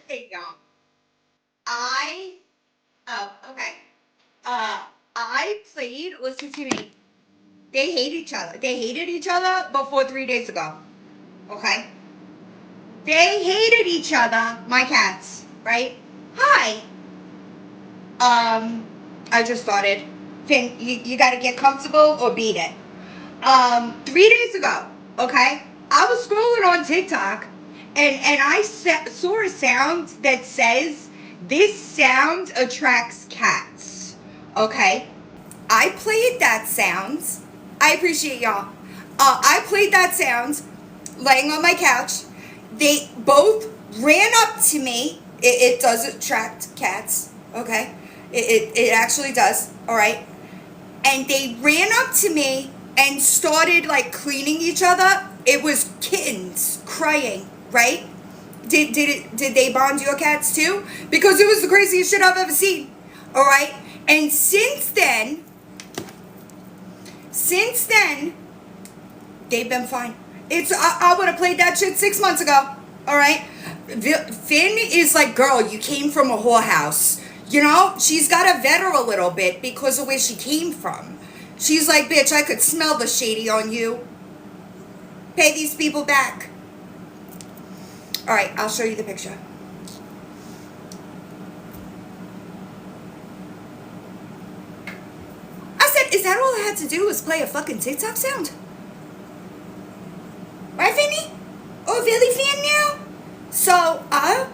Hey, y'all. I, oh, okay. Uh, I played, listen to me. They hate each other. They hated each other before 3 days ago. Okay? They hated each other, my cats, right? Hi. Um, I just started. Finn, you gotta get comfortable or beat it. 3 days ago, okay? I was scrolling on TikTok and saw a sound that says, this sound attracts cats. Okay? I played that sound. I appreciate y'all. I played that sound laying on my couch. They both ran up to me. It does attract cats, okay? It actually does, all right? And they ran up to me and started like cleaning each other. It was kittens crying, right? Did they bond your cats too? Because it was the craziest shit I've ever seen. All right? And since then, they've been fine. I would have played that shit 6 months ago. All right? Finn is like, girl, you came from a whorehouse. You know, she's got to vet her a little bit because of where she came from. She's like, bitch, I could smell the shady on you. Pay these people back. All right, I'll show you the picture. I said, is that all I had to do was play a fucking TikTok sound? Right, Finny? Oh, really, fan now? So, I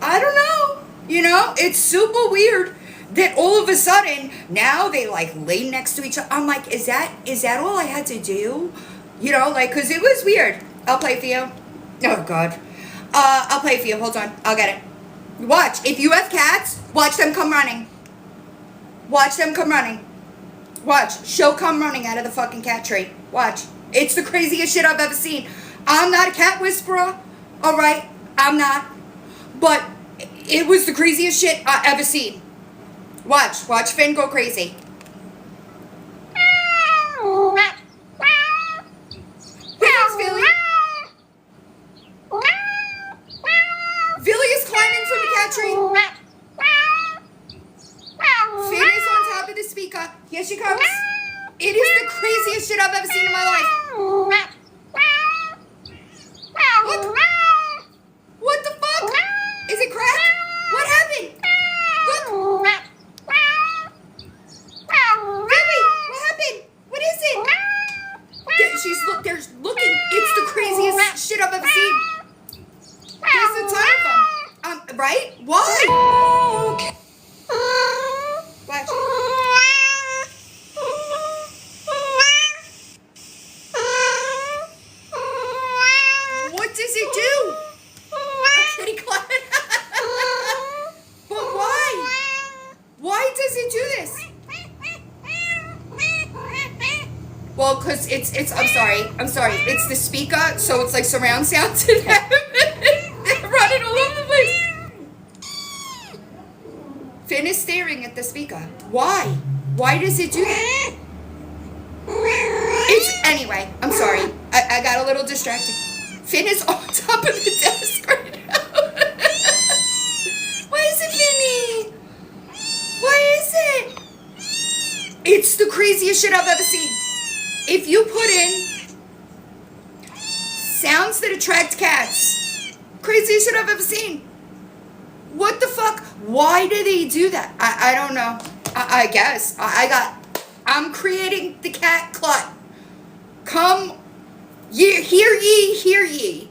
don't know. You know, it's super weird that all of a sudden now they like lay next to each other. I'm like, is that all I had to do? You know, like, cause it was weird. I'll play for you. Oh God. I'll play for you. Hold on. I'll get it. Watch. If you have cats, watch them come running. Watch them come running. Watch. She'll come running out of the fucking cat tree. Watch. It's the craziest shit I've ever seen. I'm not a cat whisperer. All right. I'm not. But it was the craziest shit I ever seen. Watch. Watch Finn go crazy. Who's Philly? Philly is climbing from the cat tree. Finn is on top of the speaker. Here she comes. It is the craziest shit I've ever seen in my life. Look. What the fuck? Is it cracked? What happened? Look. Philly, what happened? What is it? They're looking. It's the craziest shit I've ever seen. There's a ton of them. Right? Why? Watch. What does it do? A kitty cat. But why? Why does it do this? Well, because I'm sorry. It's the speaker, so it's like surround sound to them. They're running all over the place. Finn is staring at the speaker. Why? Why does it do that? Anyway, I'm sorry. I got a little distracted. Finn is on top of the desk right now. Why is it Finny? Why is it? It's the craziest shit I've ever seen. If you put in sounds that attract cats, craziest shit I've ever seen. What the fuck? Why do they do that? I don't know. I guess. I'm creating the cat clut. Come, hear ye.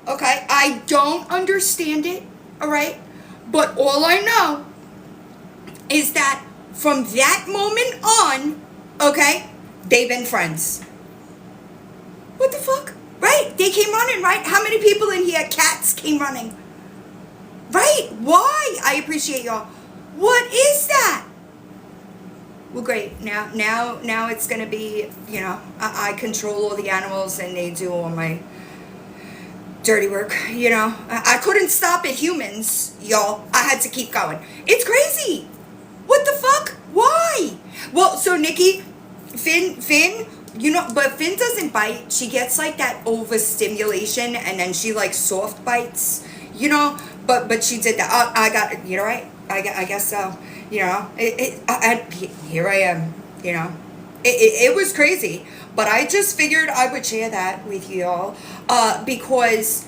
Okay? I don't understand it, alright? But all I know is that from that moment on, okay, they've been friends. What the fuck? Right? They came running, right? How many people in here, cats, came running? Right? Why? I appreciate y'all. What is that? Well, great. Now it's gonna be, you know, I control all the animals and they do all my dirty work. You know, I couldn't stop at humans, y'all. I had to keep going. It's crazy. What the fuck? Why? Well, so Nikki, Finn, you know, but Finn doesn't bite. She gets like that overstimulation and then she like soft bites, you know. but she did that. I got it. You're right. I guess so. You know, here I am. You know, it was crazy, but I just figured I would share that with you all, because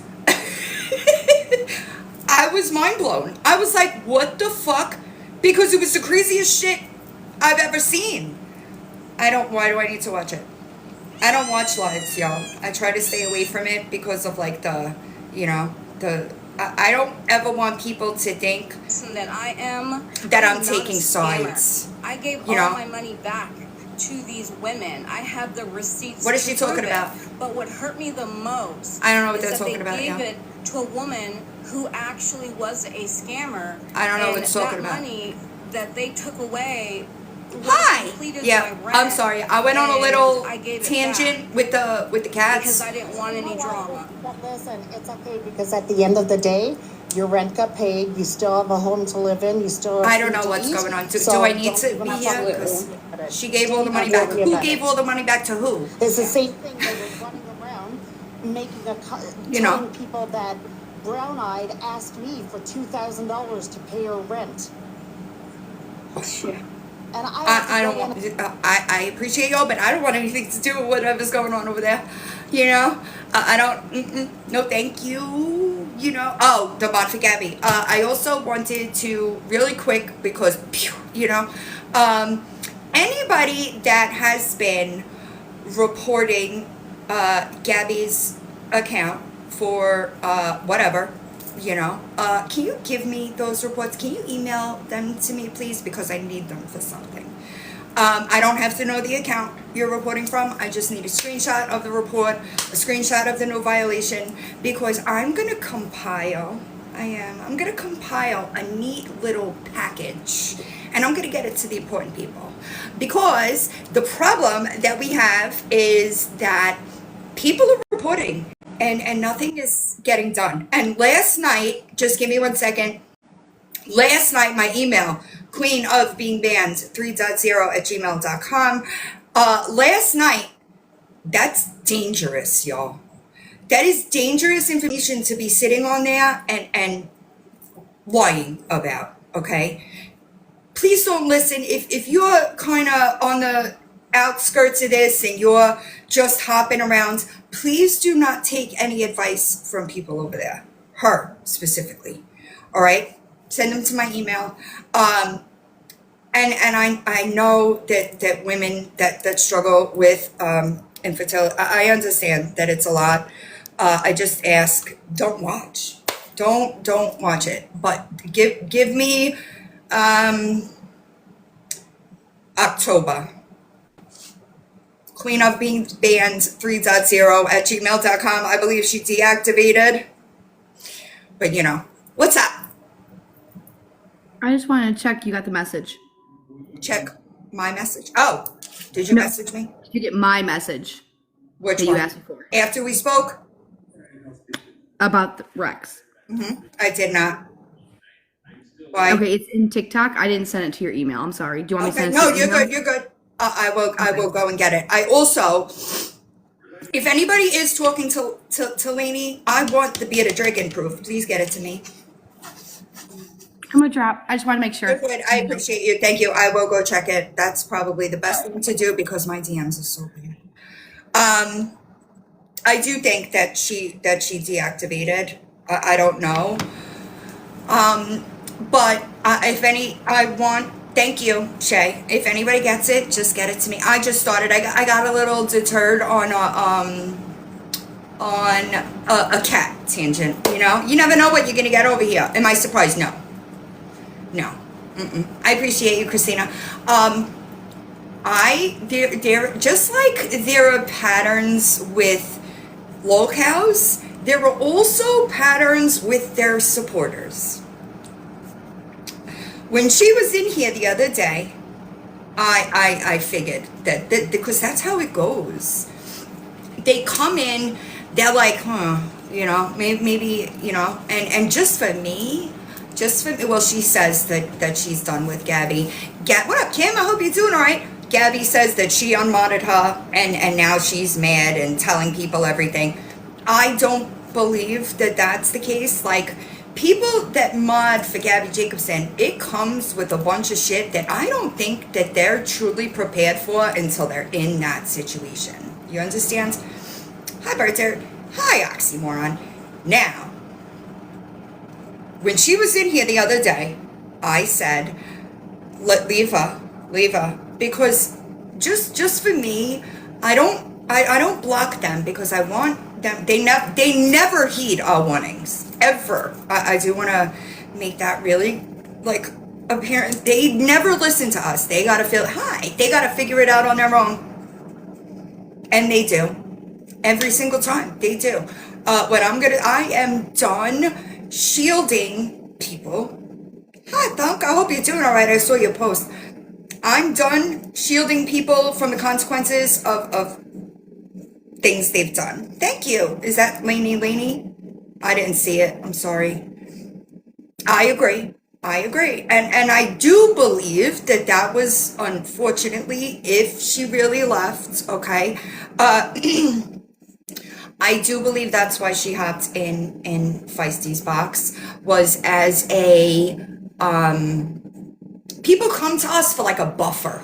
I was mind blown. I was like, what the fuck? Because it was the craziest shit I've ever seen. Why do I need to watch it? I don't watch lives, y'all. I try to stay away from it because of like I don't ever want people to think that I'm taking sides. I gave all my money back to these women. I have the receipts. What is she talking about? But what hurt me the most, I don't know what they're talking about. They gave it to a woman who actually was a scammer. I don't know what it's talking about. That money that they took away. Hi. Yeah, I'm sorry. I went on a little tangent with the cats because I didn't want any drama. But listen, it's okay because at the end of the day, your rent got paid. You still have a home to live in. You still. I don't know what's going on. Do I need to be here? Because she gave all the money back. Who gave all the money back to who? It's the same thing. They were running around making telling people that Brown-Eyed asked me for $2,000 to pay her rent. Oh shit. And I appreciate y'all, but I don't want anything to do with whatever's going on over there. You know, I don't. No, thank you. You know. Oh, the bot for Gabby. I also wanted to really quick because anybody that has been reporting Gabby's account for whatever. Can you give me those reports? Can you email them to me, please? Because I need them for something. I don't have to know the account you're reporting from. I just need a screenshot of the report, a screenshot of the no violation, because I'm going to compile a neat little package, and I'm going to get it to the important people. Because the problem that we have is that people are reporting and nothing is getting done. And last night, just give me 1 second. Last night, my email, queenofbeingbanned3.0@gmail.com. Last night, that's dangerous, y'all. That is dangerous information to be sitting on there and lying about, okay? Please don't listen. If you're kind of on the outskirts of this and you're just hopping around, please do not take any advice from people over there. Her specifically. All right? Send them to my email. And I know that women that struggle with infertility, I understand that it's a lot. I just ask, don't watch. Don't watch it. But give me October. Queen of Being Banned 3.0@gmail.com. I believe she deactivated. But what's up? I just want to check you got the message. Check my message. Oh, did you message me? Did you get my message? Which that one? You asked me for? After we spoke? About the Rex. I did not. Why? Okay, it's in TikTok. I didn't send it to your email. I'm sorry. Do you want me to send it to No, your you're email? good. You're good. I will go and get it. I also, if anybody is talking to Lainey, I want the bearded dragon proof. Please get it to me. I'm gonna drop. I just want to make sure. Good. I appreciate you. Thank you. I will go check it. That's probably the best thing to do because my DMs are so bad. I do think that she deactivated. I don't know. But thank you, Shay. If anybody gets it, just get it to me. I just started. I got a little deterred on a cat tangent. You never know what you're gonna get over here. Am I surprised? No. I appreciate you, Christina. There just like there are patterns with locals, there are also patterns with their supporters. When she was in here the other day, I figured that because that's how it goes. They come in, they're like, maybe, and just for me, well, she says that she's done with Gabby. What up, Kim? I hope you're doing all right. Gabby says that she unmodded her and now she's mad and telling people everything. I don't believe that that's the case. Like, people that mod for Gabby Jacobson, it comes with a bunch of shit that I don't think that they're truly prepared for until they're in that situation. You understand? Hi, Bertha. Hi, Oxymoron. Now, when she was in here the other day, I said, leave her, because just for me, I don't block them because I want them. They never heed our warnings ever. I do want to make that really like apparent. They never listen to us. They gotta they gotta figure it out on their own, and they do every single time. They do. I am done shielding people. Hi, Thunk. I hope you're doing all right. I saw your post. I'm done shielding people from the consequences of things they've done. Thank you. Is that Lainey? I didn't see it. I'm sorry. I agree. And I do believe that was, unfortunately, if she really left, okay? I do believe that's why she hopped in Feisty's box, was as a, people come to us for like a buffer.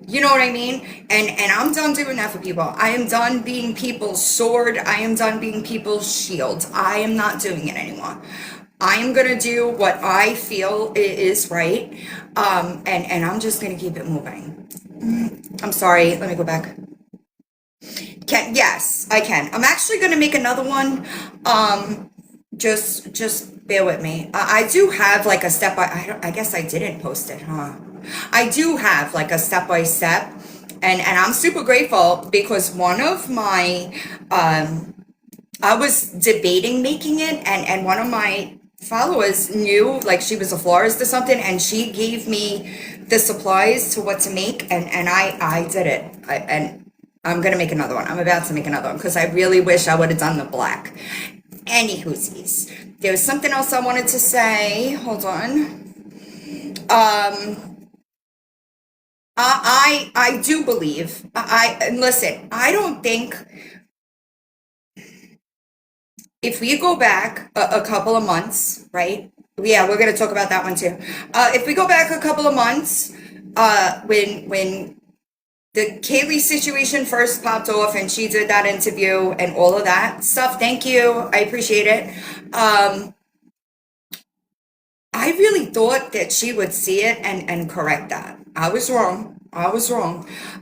You know what I mean? And I'm done doing that for people. I am done being people's sword. I am done being people's shield. I am not doing it anymore. I am going to do what I feel is right. And I'm just going to keep it moving. I'm sorry. Let me go back. Yes, I can. I'm actually going to make another one. Just bear with me. I do have like a step by, I guess I didn't post it, huh? I do have like a step-by-step, and I'm super grateful because one of my, I was debating making it, and one of my followers knew, like she was a florist or something, and she gave me the supplies to what to make, and I did it. And I'm going to make another one. I'm about to make another one because I really wish I would have done the black. Anywhoosies. There was something else I wanted to say. Hold on. I do believe, listen, I don't think, if we go back a couple of months, right? Yeah, we're going to talk about that one too. If we go back a couple of months, when the Kaylee situation first popped off and she did that interview and all of that stuff, thank you, I appreciate it. I really thought that she would see it and correct that. I was wrong.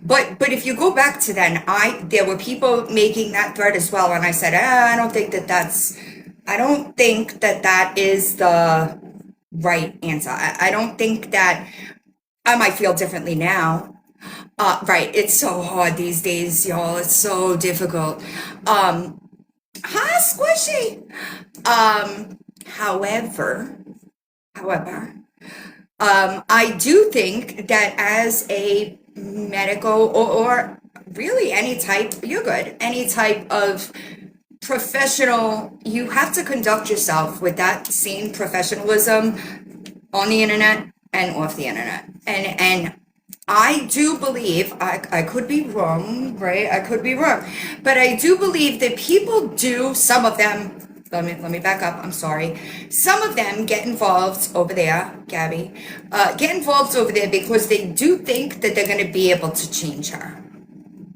But if you go back to then, there were people making that thread as well, and I said, I don't think that is the right answer. I don't think that I might feel differently now. Right, it's so hard these days, y'all. It's so difficult. Hi, Squishy. However, I do think that as a medical or really any type, you're good, any type of professional, you have to conduct yourself with that same professionalism on the internet and off the internet. And I do believe, I could be wrong, right? I could be wrong, but I do believe that people do, some of them, let me back up, I'm sorry. Some of them get involved over there, Gabby, get involved over there because they do think that they're going to be able to change her.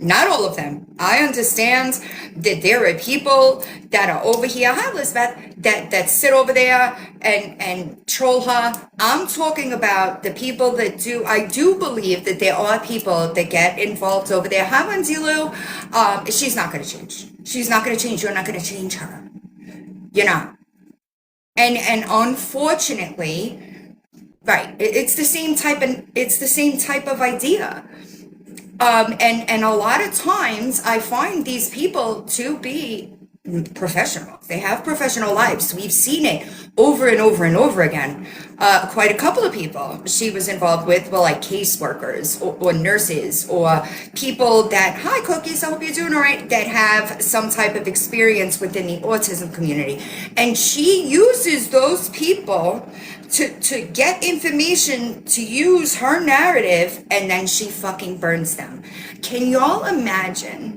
Not all of them. I understand that there are people that are over here, hi Elizabeth, that sit over there and troll her. I'm talking about the people that do. I do believe that there are people that get involved over there. Hi Manzilu. She's not going to change. She's not going to change. You're not going to change her. You're not. And unfortunately, right, it's the same type of idea. And a lot of times I find these people to be professionals. They have professional lives. We've seen it over and over and over again. Quite a couple of people she was involved with were like caseworkers or nurses or people that, hi Cookies, I hope you're doing all right, that have some type of experience within the autism community. And she uses those people to get information, to use her narrative, and then she fucking burns them. Can y'all imagine?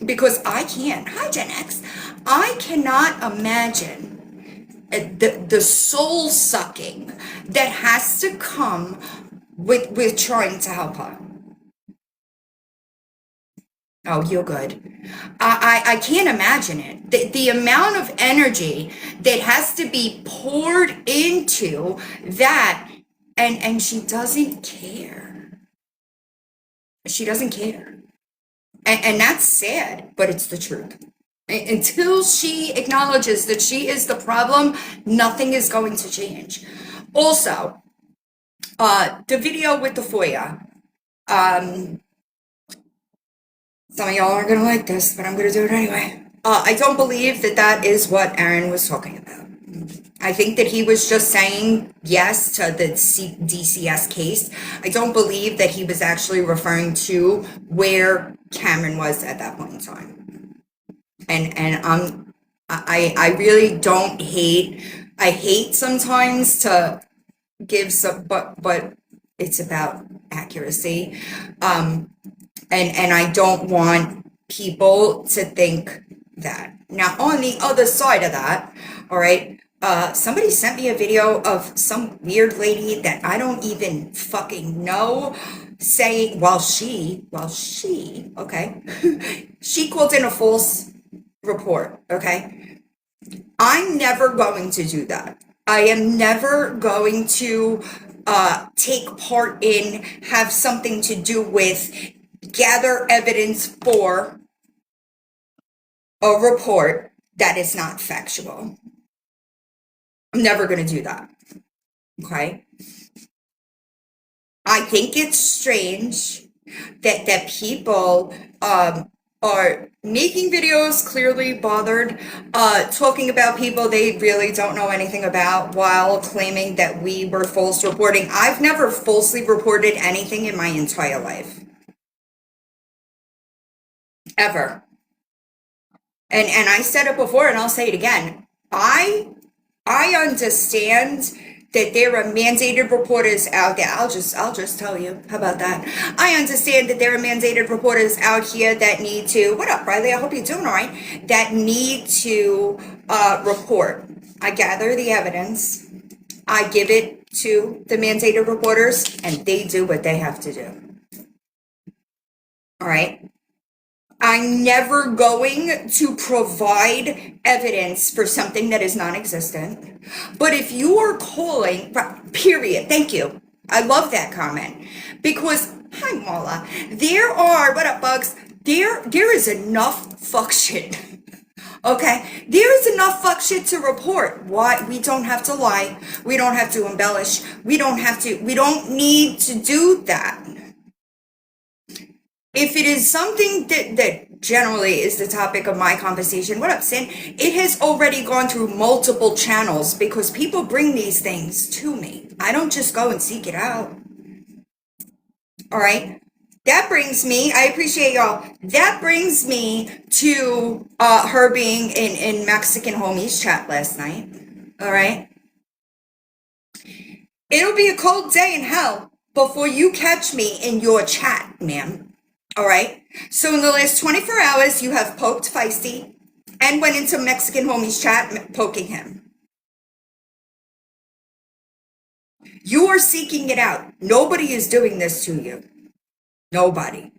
Because I can't. Hi, Gen X. I cannot imagine the soul sucking that has to come with trying to help her. Oh, you're good. I can't imagine it. The amount of energy that has to be poured into that, and she doesn't care. She doesn't care. And that's sad, but it's the truth. Until she acknowledges that she is the problem, nothing is going to change. Also, the video with the FOIA. Some of y'all aren't going to like this, but I'm going to do it anyway. I don't believe that that is what Aaron was talking about. I think that he was just saying yes to the DCS case. I don't believe that he was actually referring to where Cameron was at that point in time. And I really don't hate. I hate sometimes to give some, but it's about accuracy. And I don't want people to think that. Now, on the other side of that, all right, somebody sent me a video of some weird lady that I don't even fucking know saying, while she, okay, she called in a false report, okay? I'm never going to do that. I am never going to take part in, have something to do with, gather evidence for a report that is not factual. I'm never going to do that. Okay? I think it's strange that people are making videos clearly bothered, talking about people they really don't know anything about while claiming that we were false reporting. I've never falsely reported anything in my entire life. Ever. And I said it before and I'll say it again. I understand that there are mandated reporters out there. I'll just tell you. How about that? I understand that there are mandated reporters out here that need to, what up, Riley? I hope you're doing all right. That need to report. I gather the evidence. I give it to the mandated reporters and they do what they have to do. All right. I'm never going to provide evidence for something that is non-existent. But if you are calling, period, thank you. I love that comment. Because, hi Marla, there are, what up bugs, there is enough fuck shit. Okay, there is enough fuck shit to report. Why? We don't have to lie. We don't have to embellish. We don't need to do that. If it is something that generally is the topic of my conversation, what up, Sin? It has already gone through multiple channels because people bring these things to me. I don't just go and seek it out. All right? That brings me, I appreciate y'all. That brings me to her being in Mexican Homies chat last night. All right? It'll be a cold day in hell before you catch me in your chat, ma'am. All right. So in the last 24 hours, you have poked Feisty and went into Mexican Homies chat poking him. You are seeking it out. Nobody is doing this to you. Nobody.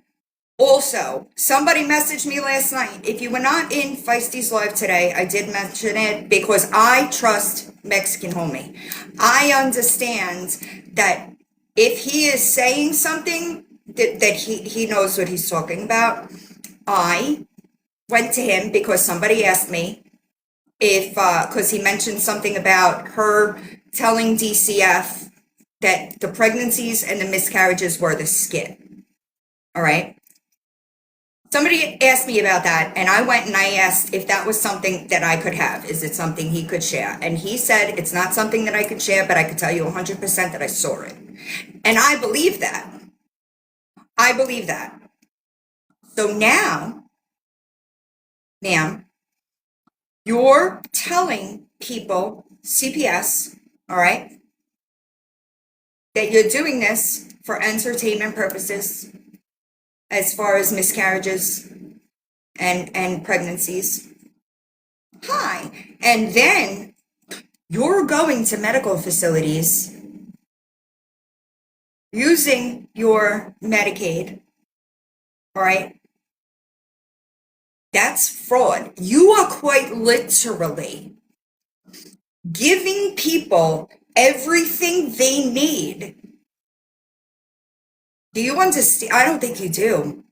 Also, somebody messaged me last night. If you were not in Feisty's live today, I did mention it because I trust Mexican Homie. I understand that if he is saying something, that he knows what he's talking about. I went to him because somebody asked me if, because he mentioned something about her telling DCF that the pregnancies and the miscarriages were the skit. All right. Somebody asked me about that, and I went and I asked if that was something that I could have. Is it something he could share? And he said it's not something that I could share, but I could tell you 100% that I saw it. And I believe that. I believe that. So now, ma'am, you're telling people, CPS, all right, that you're doing this for entertainment purposes as far as miscarriages and pregnancies. Hi. And then You're going to medical facilities using your Medicaid, all right? That's fraud. You are quite literally giving people everything they need. Do you understand? I don't think you do.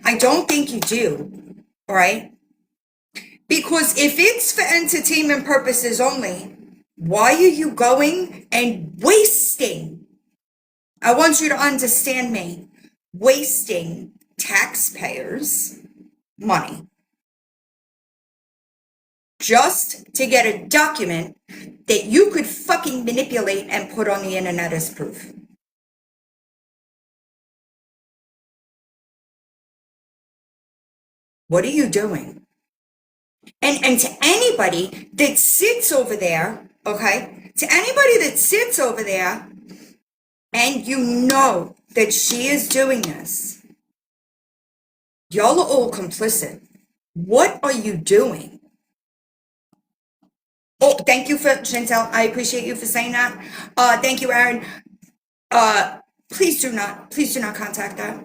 I don't think you do, all right? Because if it's for entertainment purposes only, why are you going and wasting? I want you to understand me. Wasting taxpayers' money just to get a document that you could fucking manipulate and put on the internet as proof. What are you doing? And to anybody that sits over there, okay? To anybody that sits over there and you know that she is doing this, y'all are all complicit. What are you doing? Oh, thank you for Chantel. I appreciate you for saying that. Thank you, Aaron. Please do not contact that.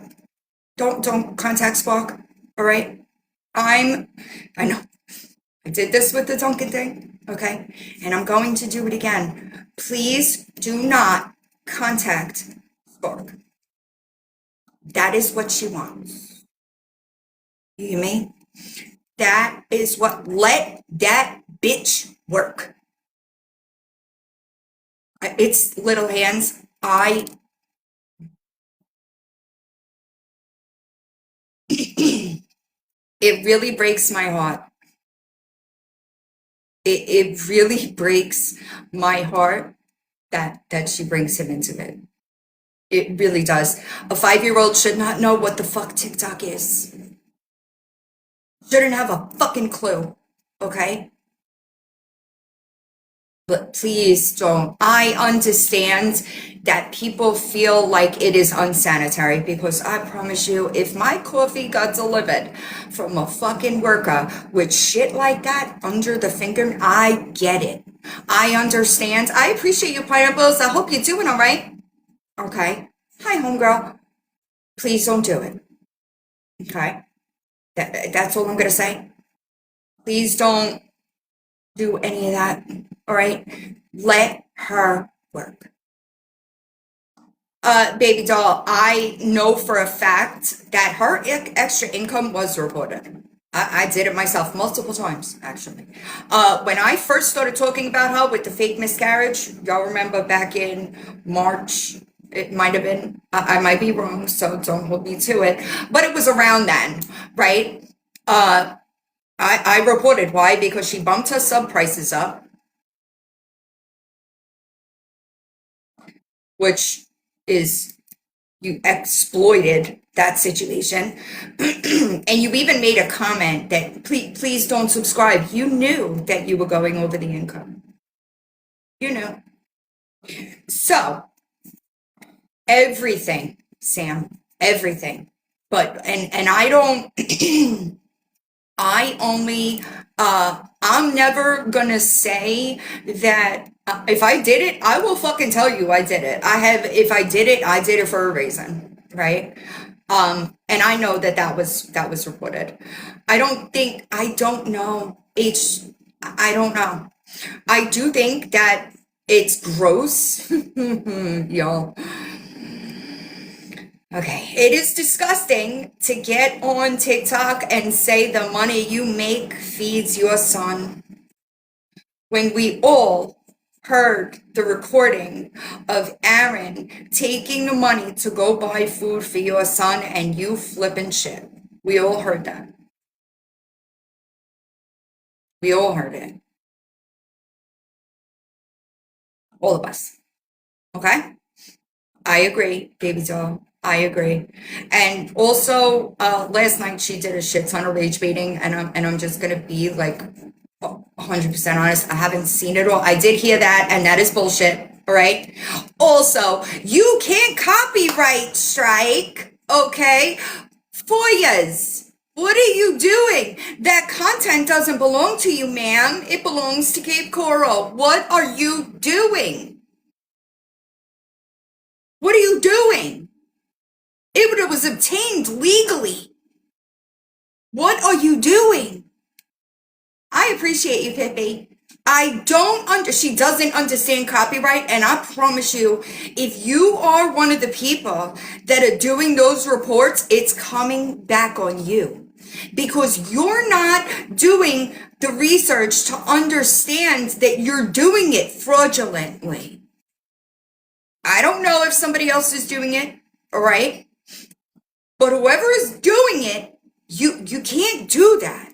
Don't contact Spark. All right. I know. I did this with the Duncan thing, okay? And I'm going to do it again. Please do not contact Spark. That is what she wants. You hear me? That is what, let that bitch work. It's little hands. It really breaks my heart. It really breaks my heart that she brings him into it. It really does. A 5-year-old should not know what the fuck TikTok is. Shouldn't have a fucking clue, okay? But please don't. I understand that people feel like it is unsanitary, because I promise you, if my coffee got delivered from a fucking worker with shit like that under the finger, I get it. I understand. I appreciate you, Pineapples. I hope you're doing all right. Okay. Hi, homegirl. Please don't do it. Okay. That's all I'm going to say. Please don't do any of that. All right. Let her work. Baby doll, I know for a fact that her extra income was reported. I did it myself multiple times, actually. When I first started talking about her with the fake miscarriage, y'all remember back in March, it might have been, I might be wrong, so don't hold me to it, but it was around then, right? I reported. Why? Because she bumped her sub prices up, which is, you exploited that situation. And you even made a comment that please don't subscribe. You knew that you were going over the income. You knew. So everything, Sam, everything. But and I don't I only I'm never gonna say that if I did it, I will fucking tell you I did it. If I did it for a reason, right? And I know that was reported. I don't know. I don't know. I do think that it's gross, y'all. Okay, it is disgusting to get on TikTok and say the money you make feeds your son, when we all heard the recording of Aaron taking the money to go buy food for your son and you flipping shit. We all heard that. We all heard it. All of us. Okay? I agree, baby doll. I agree. And also, last night she did a shit ton of rage baiting, and I'm just gonna be like 100% honest. I haven't seen it all. I did hear that, and that is bullshit. All right. Also, you can't copyright strike. Okay. FOIAs. What are you doing? That content doesn't belong to you, ma'am. It belongs to Cape Coral. What are you doing? What are you doing? It was obtained legally. What are you doing? I appreciate you, Pippi. She doesn't understand copyright, and I promise you, if you are one of the people that are doing those reports, it's coming back on you. Because you're not doing the research to understand that you're doing it fraudulently. I don't know if somebody else is doing it, all right? But whoever is doing it, you can't do that.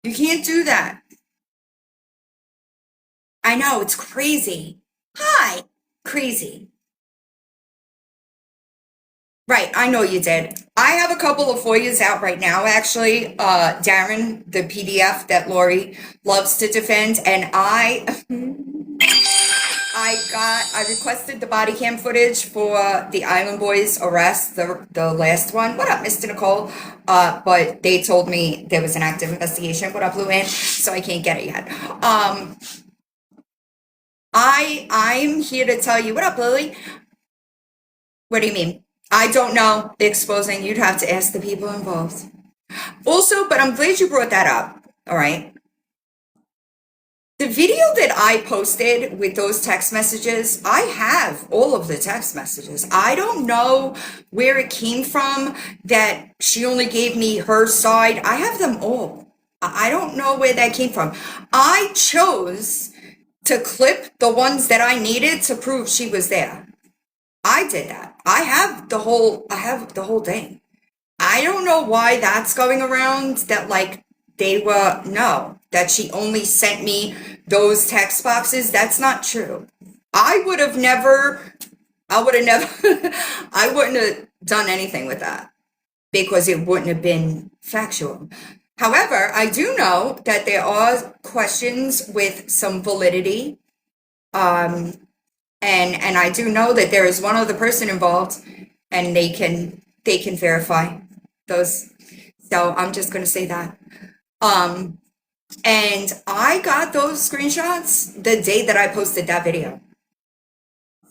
You can't do that. I know, it's crazy. Hi, crazy. Right, I know you did. I have a couple of FOIAs out right now, actually. Darren, the PDF that Lori loves to defend, and I requested the body cam footage for the Island Boys arrest, the last one. What up, Mr. Nicole? But they told me there was an active investigation. What up, Luann? So I can't get it yet. I'm here to tell you. What up, Lily? What do you mean? I don't know. Exposing. You'd have to ask the people involved. Also, but I'm glad you brought that up. All right. The video that I posted with those text messages, I have all of the text messages. I don't know where it came from that she only gave me her side. I have them all. I don't know where that came from. I chose to clip the ones that I needed to prove she was there. I did that. I have the whole thing. I don't know why that's going around that like that she only sent me those text boxes. That's not true. I wouldn't have done anything with that because it wouldn't have been factual. However, I do know that there are questions with some validity. And I do know that there is one other person involved and they can verify those. So I'm just going to say that. And I got those screenshots the day that I posted that video.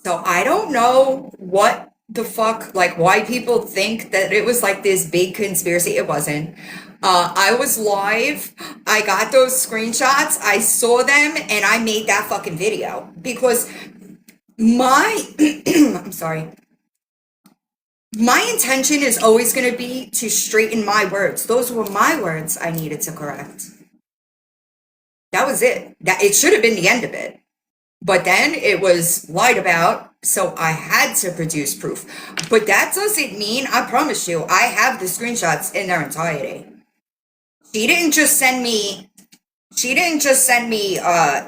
So I don't know what the fuck, like why people think that it was like this big conspiracy. It wasn't. I was live. I got those screenshots. I saw them and I made that fucking video because I'm sorry. My intention is always going to be to straighten my words. Those were my words I needed to correct. That was it. It should have been the end of it. But then it was lied about, so I had to produce proof. But that doesn't mean, I promise you, I have the screenshots in their entirety. She didn't just send me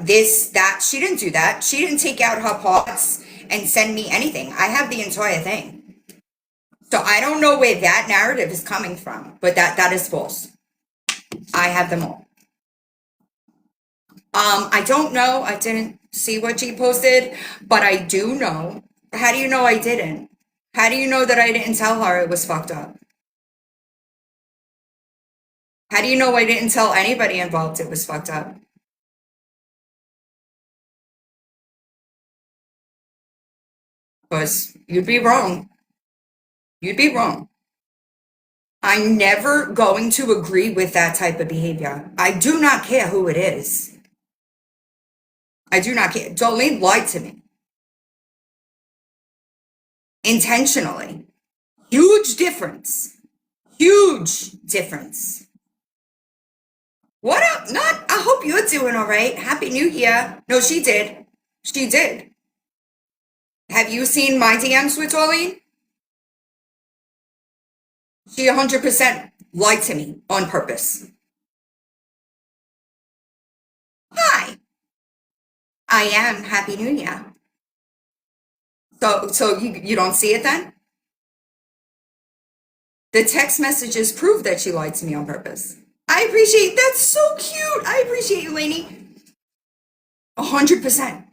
this, that. She didn't do that. She didn't take out her parts and send me anything. I have the entire thing. So I don't know where that narrative is coming from, but that is false. I have them all. I don't know. I didn't see what she posted, but I do know. How do you know I didn't? How do you know that I didn't tell her it was fucked up? How do you know I didn't tell anybody involved it was fucked up? Because you'd be wrong. You'd be wrong. I'm never going to agree with that type of behavior. I do not care who it is. I do not care. Darlene lied to me. Intentionally. Huge difference. Huge difference. What up? I hope you're doing all right. Happy New Year. No, she did. She did. Have you seen my DMs with Darlene? She 100% lied to me on purpose. Hi. I am. Happy New Year. So you don't see it then? The text messages prove that she lied to me on purpose. I appreciate, that's so cute. I appreciate you, Lainey. 100%.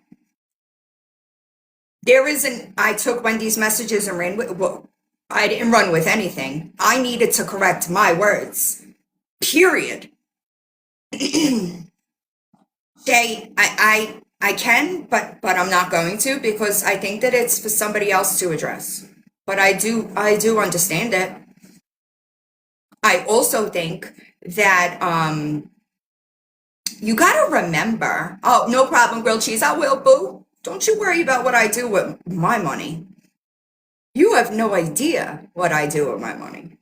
I took Wendy's messages and ran with, well, I didn't run with anything. I needed to correct my words. Period. Jay, I can, but I'm not going to, because I think that it's for somebody else to address. But I do understand it. I also think that you gotta remember. Oh, no problem, grilled cheese. I will, boo. Don't you worry about what I do with my money. You have no idea what I do with my money.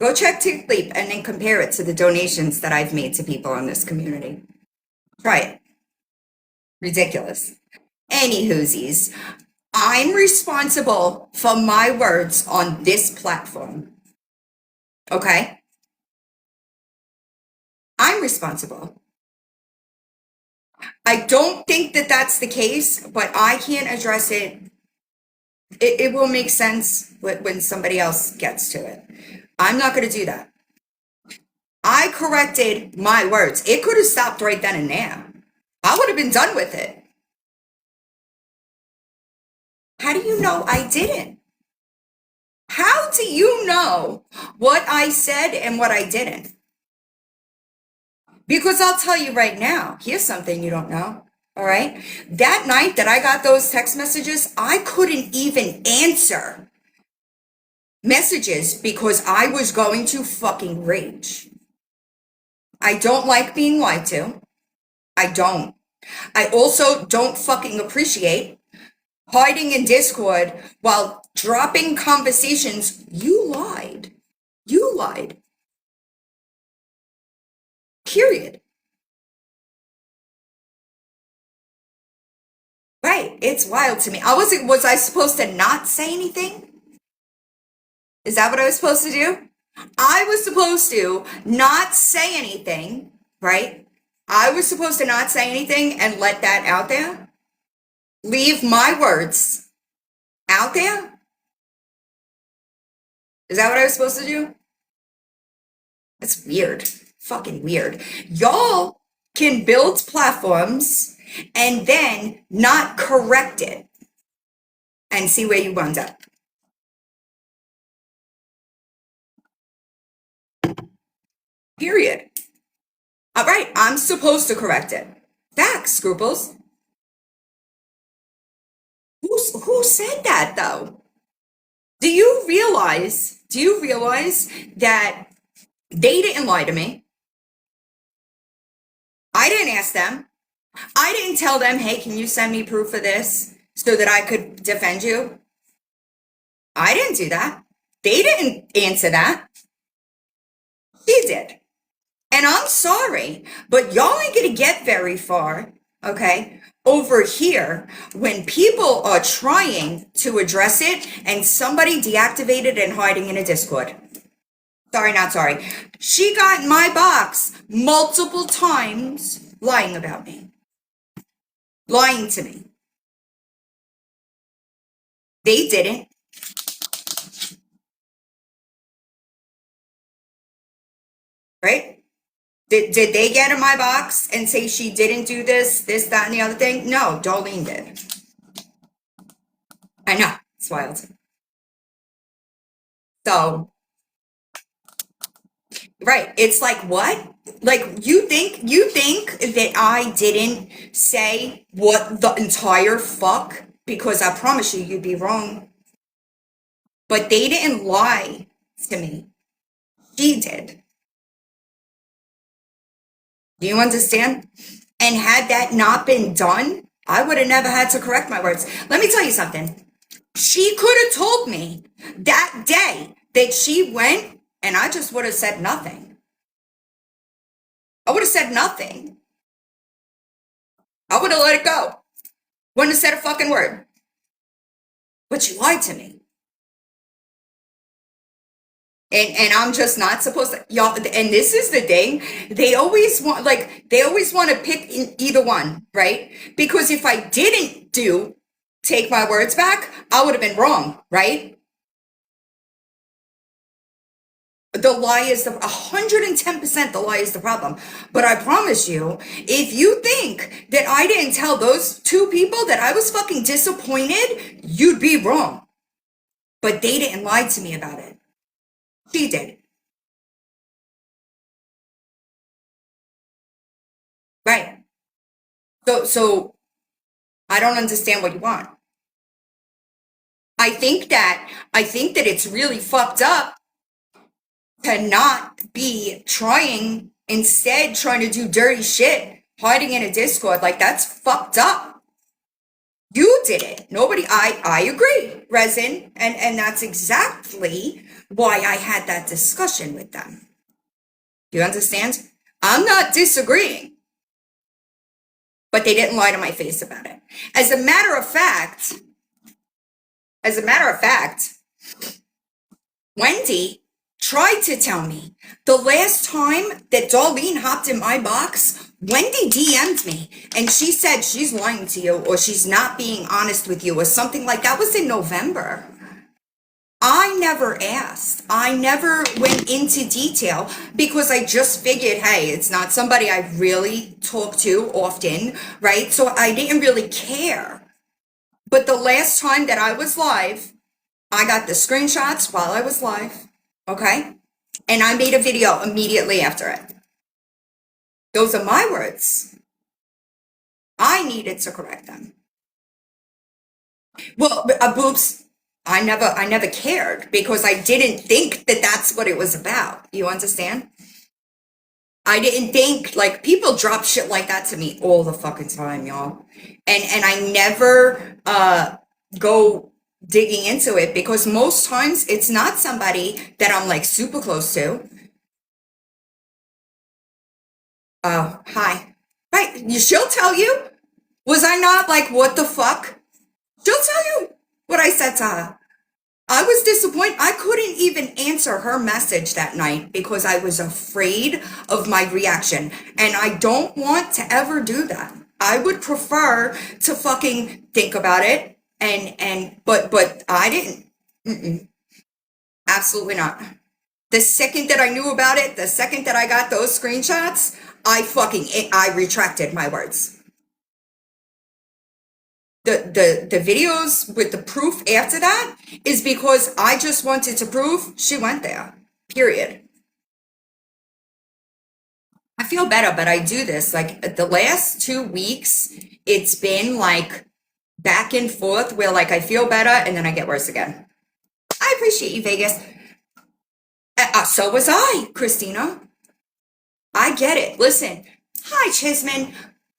Go check TickLeap and then compare it to the donations that I've made to people in this community. Try it. Ridiculous. Anywhoosies, I'm responsible for my words on this platform. Okay? I'm responsible. I don't think that that's the case, but I can't address it. It will make sense when somebody else gets to it. I'm not going to do that. I corrected my words. It could have stopped right then and there. I would have been done with it. How do you know I didn't? How do you know what I said and what I didn't? Because I'll tell you right now, here's something you don't know, all right? That night that I got those text messages, I couldn't even answer messages because I was going to fucking rage. I don't like being lied to. I don't. I also don't fucking appreciate hiding in Discord while dropping conversations. You lied. You lied. Period. Right. It's wild to me. Was I supposed to not say anything? Is that what I was supposed to do? I was supposed to not say anything, right? I was supposed to not say anything and let that out there. Leave my words out there. Is that what I was supposed to do? That's weird. Fucking weird. Y'all can build platforms and then not correct it and see where you wind up. Period. All right, I'm supposed to correct it. Facts, Scruples. Who said that though? Do you realize that they didn't lie to me? I didn't ask them. I didn't tell them, hey, can you send me proof of this so that I could defend you? I didn't do that. They didn't answer that. He did. And I'm sorry, but y'all ain't gonna get very far, okay, over here when people are trying to address it and somebody deactivated and hiding in a Discord. Sorry, not sorry. She got in my box multiple times lying about me. Lying to me. They didn't. Right? Did they get in my box and say she didn't do this, that, and the other thing? No, Darlene did. I know. It's wild. So, right. It's like, what? Like, you think that I didn't say what the entire fuck? Because I promise you, you'd be wrong. But they didn't lie to me. She did. Do you understand? And had that not been done, I would have never had to correct my words. Let me tell you something. She could have told me that day that she went, and I just would have said nothing. I would have said nothing. I would have let it go. Wouldn't have said a fucking word. But you lied to me. And I'm just not supposed to, y'all, and this is the thing, they always want to pick either one, right? Because if I didn't take my words back, I would have been wrong, right? The lie is 110% the lie is the problem. But I promise you, if you think that I didn't tell those two people that I was fucking disappointed, you'd be wrong. But they didn't lie to me about it. She did. Right. So I don't understand what you want. I think that it's really fucked up to not be instead trying to do dirty shit, hiding in a Discord. Like, that's fucked up. You did it. Nobody, I agree, Resin. And that's exactly why I had that discussion with them. You understand? I'm not disagreeing. But they didn't lie to my face about it. As a matter of fact, Wendy tried to tell me the last time that Darlene hopped in my box, Wendy DM'd me and she said she's lying to you or she's not being honest with you or something like that. Was in November. I never asked. I never went into detail because I just figured, hey, it's not somebody I really talk to often, right? So I didn't really care. But the last time that I was live, I got the screenshots while I was live, okay? And I made a video immediately after it. Those are my words. I needed to correct them. Well, Boops, I never cared because I didn't think that that's what it was about. You understand? I didn't think, like, people drop shit like that to me all the fucking time, y'all. And I never go digging into it because most times it's not somebody that I'm like super close to. Oh, hi. Right, she'll tell you. Was I not like, what the fuck? She'll tell you what I said to her. I was disappointed. I couldn't even answer her message that night because I was afraid of my reaction. And I don't want to ever do that. I would prefer to fucking think about it but I didn't. Absolutely not. The second that I knew about it, the second that I got those screenshots, I retracted my words. The videos with the proof after that is because I just wanted to prove she went there. Period. I feel better, but I do this like the last 2 weeks. It's been like back and forth where like I feel better and then I get worse again. I appreciate you, Vegas. So was I, Christina. I get it. Listen, hi, Chisman.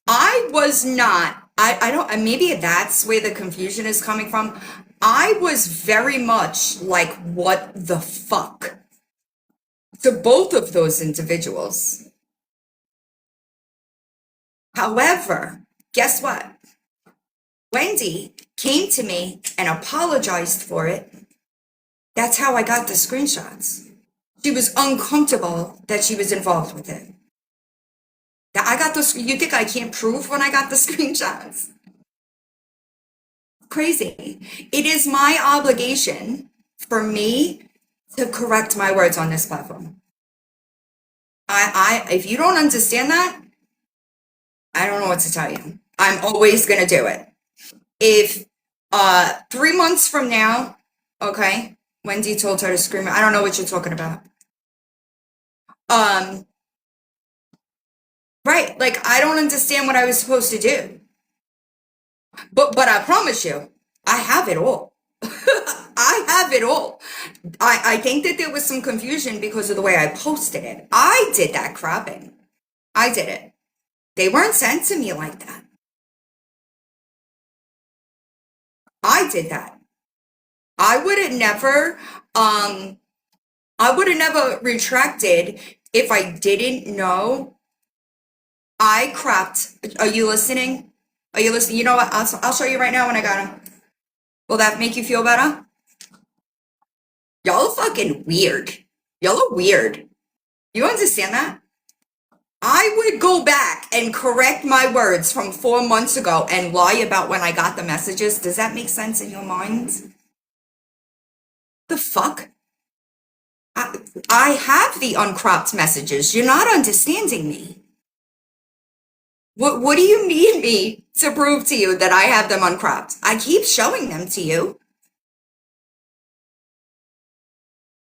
I was not. I don't. Maybe that's where the confusion is coming from. I was very much like, what the fuck, to both of those individuals. However, guess what? Wendy came to me and apologized for it. That's how I got the screenshots. She was uncomfortable that she was involved with it. I got those. You think I can't prove when I got the screenshots? Crazy. It is my obligation for me to correct my words on this platform. If you don't understand that, I don't know what to tell you. I'm always gonna do it. If 3 months from now, okay, Wendy told her to scream. I don't know what you're talking about. Right, like I don't understand what I was supposed to do. But I promise you, I have it all. I have it all. I think that there was some confusion because of the way I posted it. I did that crapping. I did it. They weren't sent to me like that. I did that. I would have never retracted if I didn't know. I cropped. Are you listening? Are you listening? You know what? I'll show you right now when I got them. Will that make you feel better? Y'all are fucking weird. Y'all are weird. You understand that? I would go back and correct my words from 4 months ago and lie about when I got the messages. Does that make sense in your minds? The fuck? I have the uncropped messages. You're not understanding me. What do you need me to prove to you that I have them uncropped? I keep showing them to you.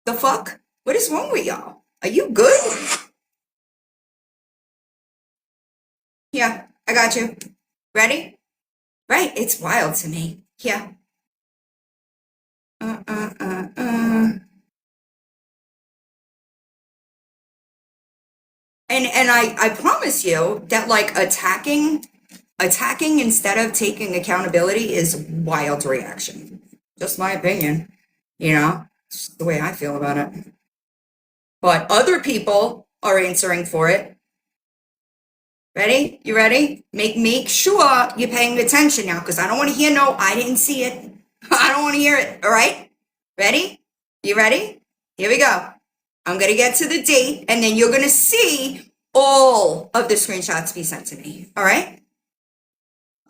The fuck? What is wrong with y'all? Are you good? Yeah, I got you. Ready? Right, it's wild to me. Yeah. Uh, uh, uh, uh. And I promise you that like attacking instead of taking accountability is wild reaction. Just my opinion. You know, it's the way I feel about it. But other people are answering for it. Ready? You ready? Make sure you're paying attention now, because I don't want to hear no, I didn't see it. I don't want to hear it. All right? Ready? You ready? Here we go. I'm going to get to the date, and then you're going to see all of the screenshots be sent to me. All right?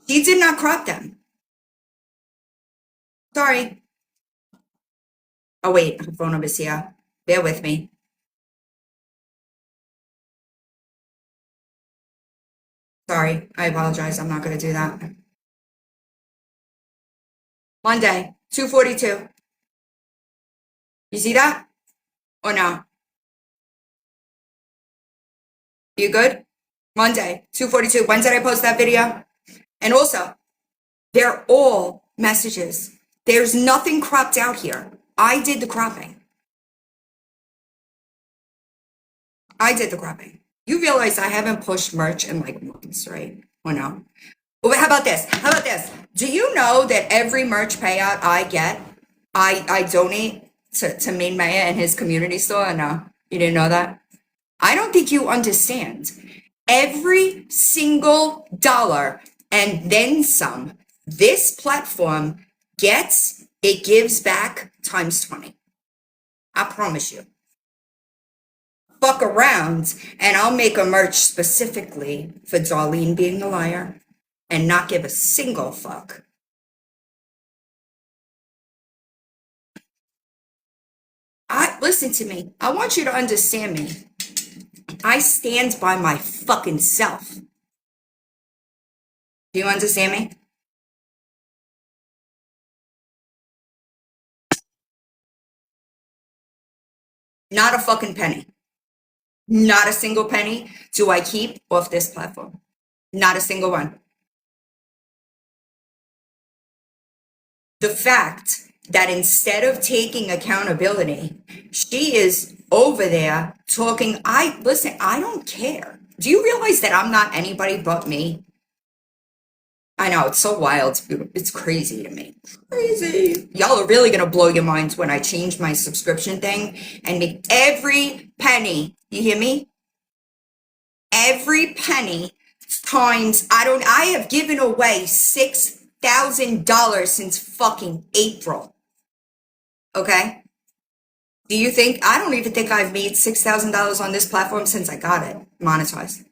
She did not crop them. Sorry. Oh, wait. Her phone number's here. Bear with me. Sorry. I apologize. I'm not going to do that. Monday, 2:42. You see that? Or no? You good? Monday, 2:42. When did I post that video? And also, they're all messages. There's nothing cropped out here. I did the cropping. You realize I haven't pushed merch in like months, right? Or no? Well, how about this? Do you know that every merch payout I get, I donate to Main Maya and his community store? Or no? You didn't know that? I don't think you understand. Every single dollar and then some this platform gets, it gives back times 20. I promise you. Fuck around and I'll make a merch specifically for Darlene being a liar and not give a single fuck. Listen to me. I want you to understand me. I stand by my fucking self. Do you understand me? Not a fucking penny. Not a single penny do I keep off this platform. Not a single one. The fact that instead of taking accountability, she is over there talking. Listen, I don't care. Do you realize that I'm not anybody but me? I know, it's so wild. It's crazy to me. Crazy. Y'all are really gonna blow your minds when I change my subscription thing and make every penny, you hear me? Every penny times, I have given away $6,000 since fucking April. Okay? Do you think, I don't even think I've made $6,000 on this platform since I got it monetized.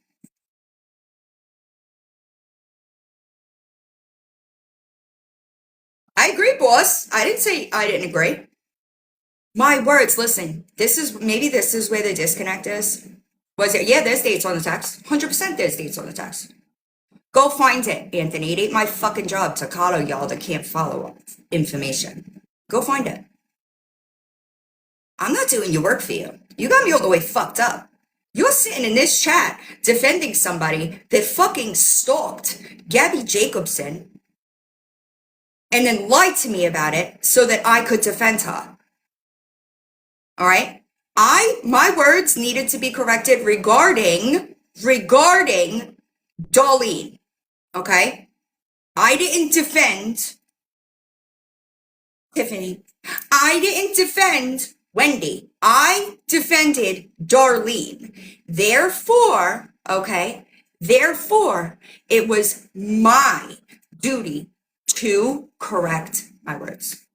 I agree, boss. I didn't say I didn't agree. My words, listen, this is where the disconnect is. Was it? Yeah, there's dates on the text. 100% there's dates on the text. Go find it, Anthony. It ain't my fucking job to coddle y'all that can't follow up information. Go find it. I'm not doing your work for you. You got me all the way fucked up. You're sitting in this chat defending somebody that fucking stalked Gabby Jacobson and then lied to me about it so that I could defend her. All right? My words needed to be corrected regarding Darlene. Okay? I didn't defend Tiffany. I didn't defend Wendy. I defended Darlene. Therefore, it was my duty to correct my words.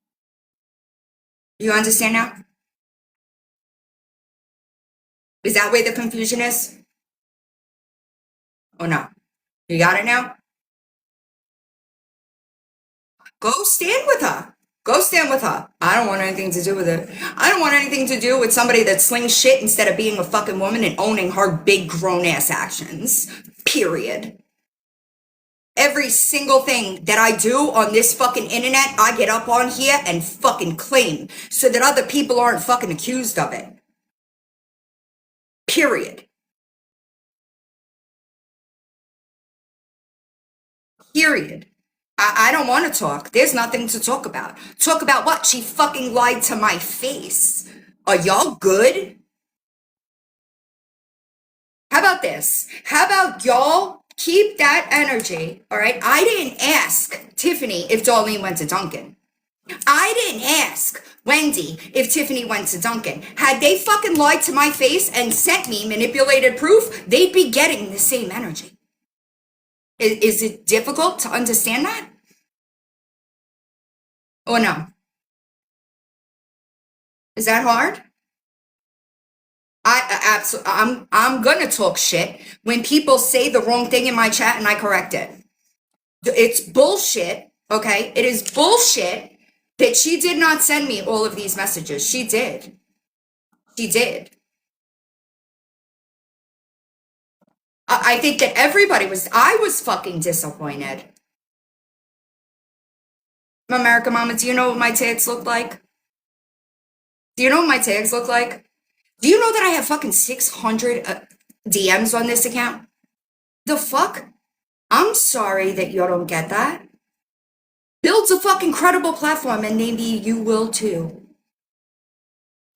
You understand now? Is that where the confusion is? Or no? You got it now? Go stand with her. Go stand with her. I don't want anything to do with it. I don't want anything to do with somebody that slings shit instead of being a fucking woman and owning her big grown ass actions. Period. Every single thing that I do on this fucking internet, I get up on here and fucking claim so that other people aren't fucking accused of it. Period. Period. I don't want to talk. There's nothing to talk about. Talk about what? She fucking lied to my face. Are y'all good? How about this? How about y'all keep that energy, all right? I didn't ask Tiffany if Darlene went to Dunkin'. I didn't ask Wendy if Tiffany went to Dunkin'. Had they fucking lied to my face and sent me manipulated proof, they'd be getting the same energy. Is it difficult to understand that? Or no? Is that hard? I'm gonna talk shit when people say the wrong thing in my chat and I correct it. It's bullshit, okay? It is bullshit that she did not send me all of these messages. She did. She did. I think that I was fucking disappointed. America Mama, do you know what my tags look like? Do you know what my tags look like? Do you know that I have fucking 600 DMs on this account? The fuck? I'm sorry that you don't get that. Builds a fucking credible platform and maybe you will too.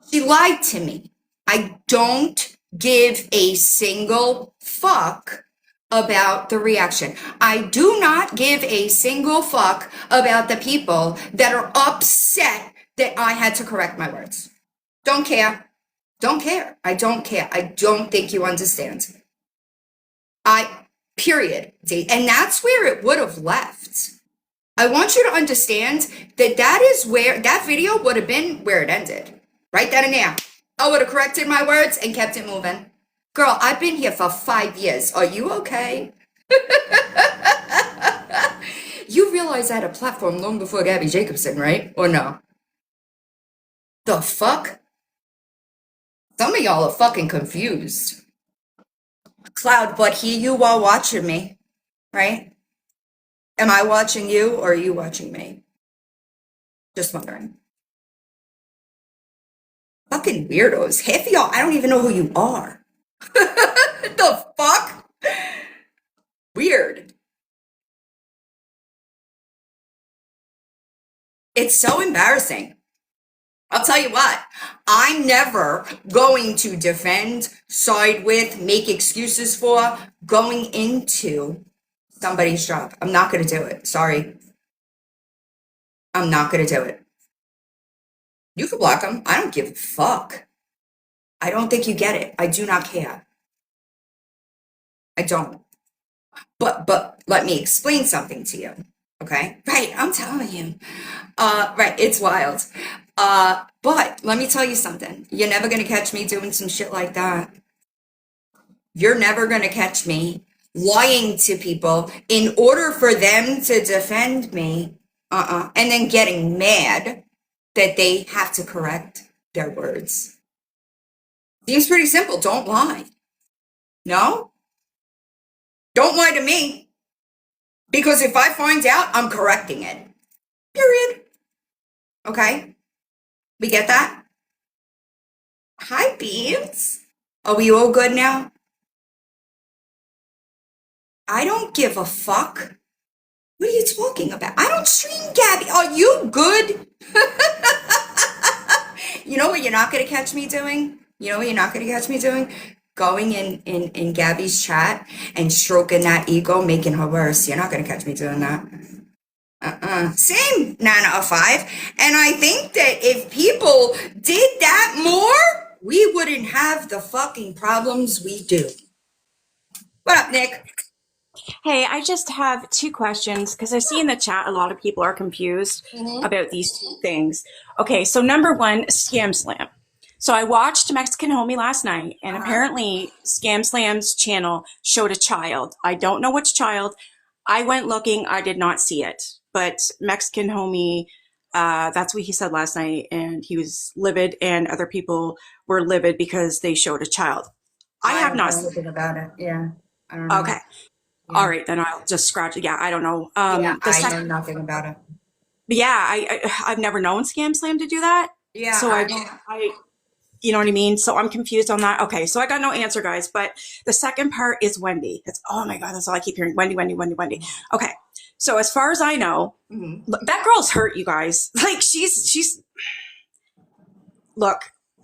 She lied to me. I don't give a single fuck about the reaction. I do not give a single fuck about the people that are upset that I had to correct my words. Don't care. Don't care. I don't care. I don't think you understand. Period. And that's where it would have left. I want you to understand that that is where that video would have been where it ended. Right then and there. I would have corrected my words and kept it moving. Girl, I've been here for 5 years. Are you okay? You realize I had a platform long before Gabby Jacobson, right? Or no? The fuck? Some of y'all are fucking confused. Cloud, but here you are watching me, right? Am I watching you or are you watching me? Just wondering. Fucking weirdos. Half of y'all, I don't even know who you are. The fuck? Weird. It's so embarrassing. I'll tell you what, I'm never going to defend, side with, make excuses for going into somebody's job. I'm not going to do it. Sorry. I'm not going to do it. You can block them. I don't give a fuck. I don't think you get it. I do not care. I don't. But let me explain something to you. Okay? Right, I'm telling you. Right, it's wild. But let me tell you something. You're never gonna catch me doing some shit like that. You're never gonna catch me lying to people in order for them to defend me. And then getting mad that they have to correct their words. Seems pretty simple. Don't lie. No? Don't lie to me. Because if I find out, I'm correcting it. Period. Okay? We get that? Hi, Beans. Are we all good now? I don't give a fuck. What are you talking about? I don't stream, Gabby. Are you good? You know what you're not going to catch me doing? You know what you're not going to catch me doing? Going in Gabby's chat and stroking that ego, making her worse. You're not going to catch me doing that. Same, Nana of 5. And I think that if people did that more, we wouldn't have the fucking problems we do. What up, Nick? Hey, I just have 2 questions because I see in the chat a lot of people are confused about these 2 things. Okay, so number 1, Scam Slam. So I watched Mexican Homie last night, and apparently Scam Slam's channel showed a child. I don't know which child. I went looking. I did not see it. But Mexican Homie, that's what he said last night, and he was livid, and other people were livid because they showed a child. I have not seen anything about it. Yeah, I don't know. Okay. All right, then I'll just scratch it. Yeah, I don't know. Yeah, The I know second, nothing about it. yeah, I've never known Scam Slam to do that. Yeah, So you know what I mean? So I'm confused on that. Okay, so I got no answer, guys. But the second part is Wendy. It's, oh my God, that's all I keep hearing. Wendy, Wendy, Wendy, Wendy. Okay, so as far as I know, that girl's hurt, you guys. Like she's. Look,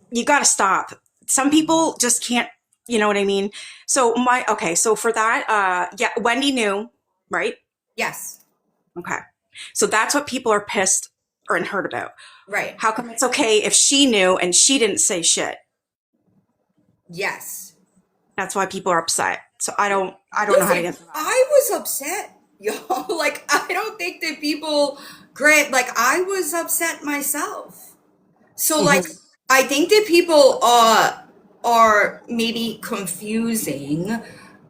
you got to stop. Some people just can't. You know what I mean? So so for that, yeah, Wendy knew, right? Yes. Okay, so that's what people are pissed or hurt about. Right. How come it's okay if she knew and she didn't say shit? Yes. That's why people are upset. So I don't know how to Listen, answer that. I was upset, y'all. Like, I don't think that people, like, I was upset myself. So, like, I think that people are maybe confusing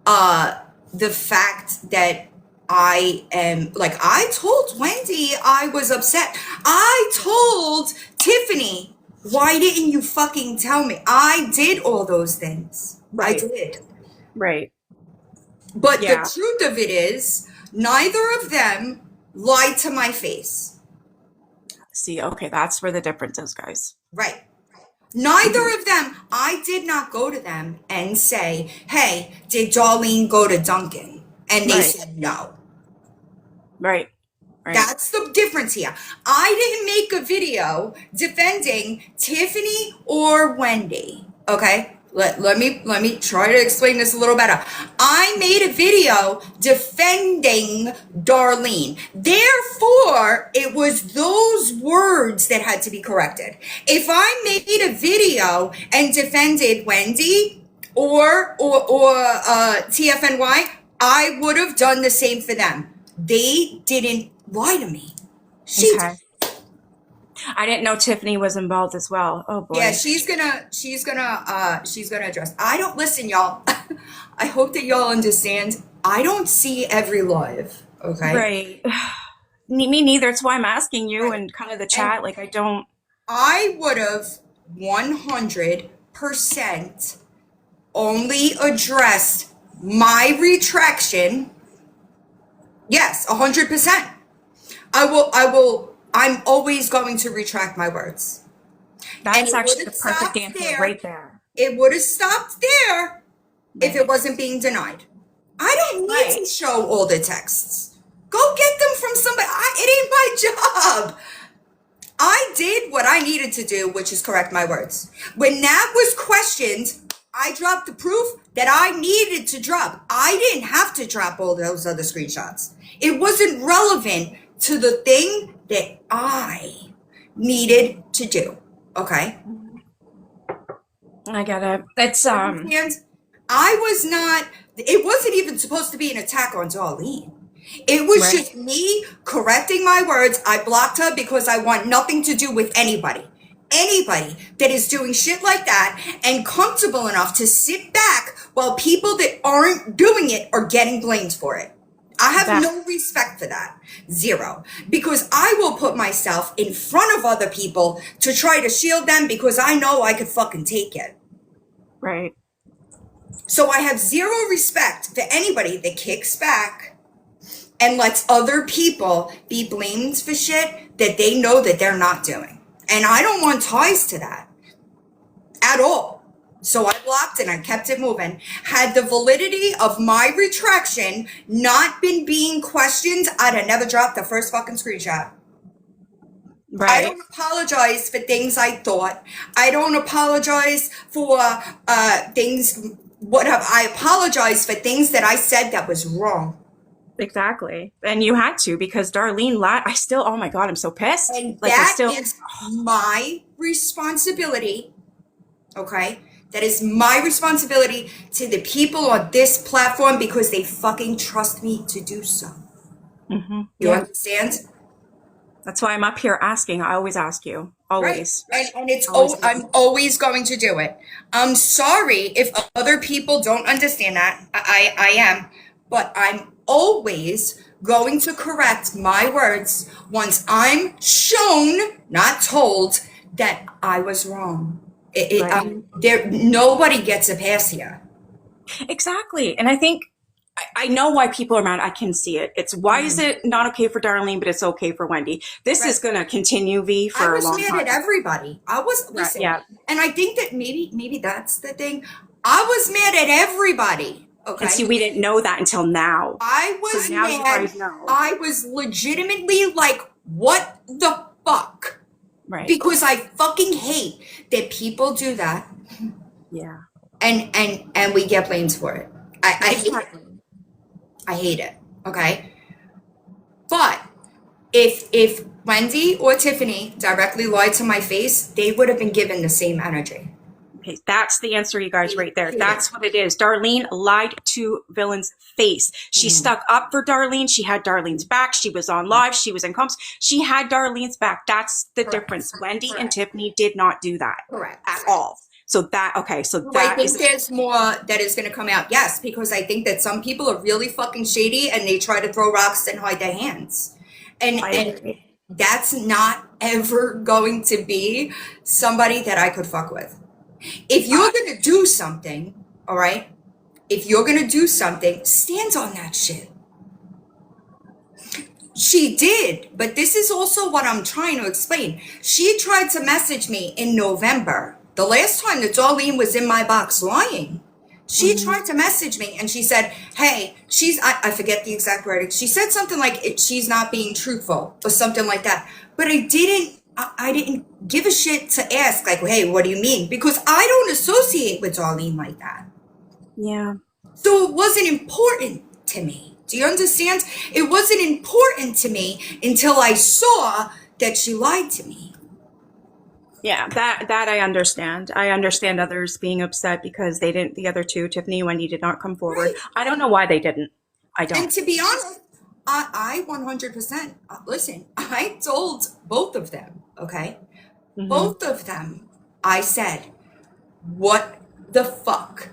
the fact that I am, like, I told Wendy I was upset. I told Tiffany, why didn't you fucking tell me? I did all those things. Right. I did. Right. But Yeah. the truth of it is, neither of them lied to my face. See, okay, that's where the difference is, guys. Right. Neither of them, I did not go to them and say, hey, did Darlene go to Duncan? And they Right. said no. Right. Right. That's the difference here. I didn't make a video defending Tiffany or Wendy. Okay? Let me try to explain this a little better. I made a video defending Darlene. Therefore, it was those words that had to be corrected. If I made a video and defended Wendy or TFNY, I would have done the same for them. They didn't lie to me. She Okay. I didn't know Tiffany was involved as well. Oh boy. Yeah, she's gonna address. I don't listen, y'all. I hope that y'all understand. I don't see every live. Okay. Right. Me neither. It's why I'm asking you Right. and kind of the chat. Like I don't. I would have 100% only addressed my retraction. Yes, 100%. I'm always going to retract my words. That's it actually the would've perfect stopped answer there. right there. It would have stopped there if Right. it wasn't being denied. I don't need Right. to show all the texts. Go get them from somebody. It ain't my job. I did what I needed to do, which is correct my words. When Nat was questioned, I dropped the proof that I needed to drop. I didn't have to drop all those other screenshots. It wasn't relevant to the thing that I needed to do. Okay? I get it. It's And it wasn't even supposed to be an attack on Darlene. It was Right. just me correcting my words. I blocked her because I want nothing to do with anybody. Anybody that is doing shit like that and comfortable enough to sit back while people that aren't doing it are getting blamed for it. I have That- no respect for that. Zero. Because I will put myself in front of other people to try to shield them because I know I could fucking take it. right. So I have zero respect for anybody that kicks back and lets other people be blamed for shit that they know that they're not doing. And I don't want ties to that at all. So I blocked and I kept it moving. Had the validity of my retraction not been being questioned, I'd have never dropped the first fucking screenshot. I Right. don't apologize for things I thought. I don't apologize for things. I apologize for things that I said that was wrong. Exactly. And you had to because Darlene I still, oh my God, I'm so pissed. And Like I that still, is my responsibility. Okay? That is my responsibility to the people on this platform because they fucking trust me to do so. You Yeah. understand? That's why I'm up here asking. I always ask you. Always. Right. And it's Always. I'm always going to do it. I'm sorry if other people don't understand that. I am. But I'm always going to correct my words once I'm shown, not told, that I was wrong. Right. Nobody gets a pass here. Exactly. And I think I know why people are mad. I can see it. It's why is it not okay for Darlene, but it's okay for Wendy? This is going to continue, V, I for a was long mad time. at everybody. I was listen, Yeah. and I think that maybe that's the thing. I was mad at everybody. Okay. And see, we didn't know that until now. I was So now you mad. guys know. I was legitimately like, what the fuck? Right. Because I fucking hate that people do that Yeah. and we get blamed for it. I hate it. Exactly. I hate it. Okay. But if Wendy or Tiffany directly lied to my face, they would have been given the same energy. Okay, that's the answer, you guys, right there. That's what it is. Darlene lied to Villain's face. She stuck up for Darlene. She had Darlene's back. She was on live. She was in comms. She had Darlene's back. That's the difference. Wendy and Tiffany did not do that at all. So that, okay, so I that think is, there's more that is going to come out. Yes, because I think that some people are really fucking shady and they try to throw rocks and hide their hands. And that's not ever going to be somebody that I could fuck with. If you're going to do something, all right? If you're going to do something, stand on that shit. She did, but this is also what I'm trying to explain. She tried to message me in November. The last time that Darlene was in my box lying, she tried to message me and she said, hey, I forget the exact wording. She said something like she's not being truthful or something like that. But I didn't give a shit to ask, like, hey, what do you mean? Because I don't associate with Darlene like that. yeah. So it wasn't important to me. Do you understand? It wasn't important to me until I saw that she lied to me. Yeah, that I understand. I understand others being upset because they didn't, the other two, Tiffany and Wendy, did not come forward. Right. I don't know why they didn't. I And don't. to be honest, I 100%, listen, I told both of them, okay? Both of them, I said, what the fuck?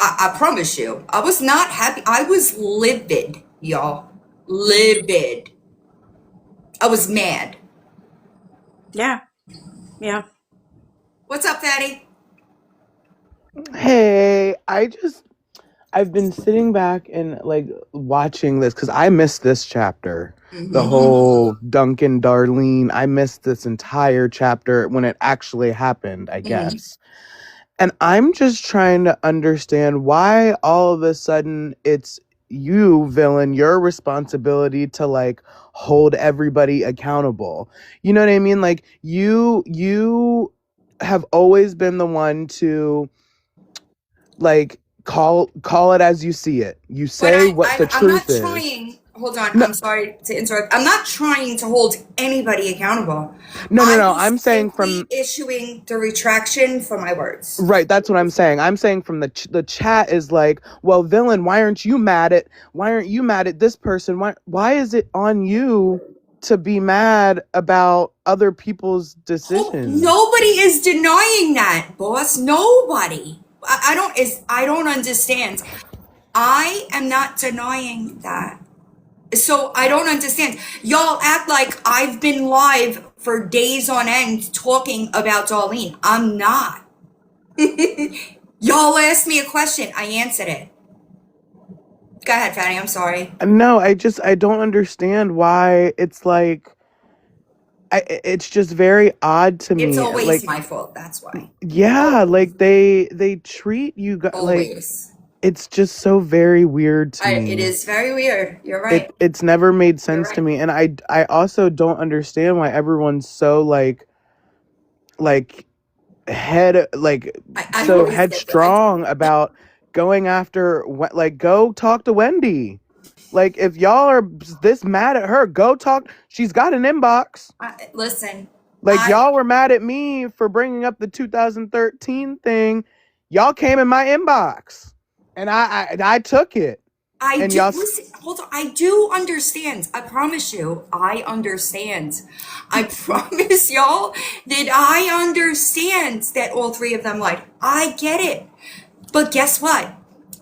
I promise you, I was not happy. I was livid, y'all. Livid. I was mad. Yeah. Yeah. What's up, Fatty? Hey, I've been sitting back and like watching this because I missed this chapter. The whole Duncan Darlene, I missed this entire chapter when it actually happened, I guess. And I'm just trying to understand why all of a sudden it's you, Villain, your responsibility to like hold everybody accountable. You know what I mean? Like you have always been the one to like call it as you see it. You say what the truth is. I'm not trying. Hold on. I'm sorry to interrupt. I'm not trying to hold anybody accountable. No. was I'm saying simply from issuing the retraction for my words. right. That's what I'm saying. I'm saying from the chat is like, well, Villain, why aren't you mad at this person? Why is it on you to be mad about other people's decisions? Nobody is denying that, boss. Nobody. I don't understand. I am not denying that. So I don't understand. Y'all act like I've been live for days on end talking about Darlene. I'm not. Y'all asked me a question. I answered it. Go ahead, Fatty. I'm sorry. No, I don't understand why it's like it's just very odd to me. It's always like, my fault. That's why. yeah, like they treat you guys like Always. it's just so very weird to me. It is very weird. You're right. It's never made sense to right. me, and I also don't understand why everyone's so like head like I so always get that. headstrong about going after like go talk to Wendy. Like if y'all are this mad at her, go talk. She's got an inbox. Listen. Like y'all were mad at me for bringing up the 2013 thing. Y'all came in my inbox, and I took it. And y'all Listen, hold on. I do understand. I promise you, I understand. I promise y'all that I understand that all three of them lied. I get it. But guess what?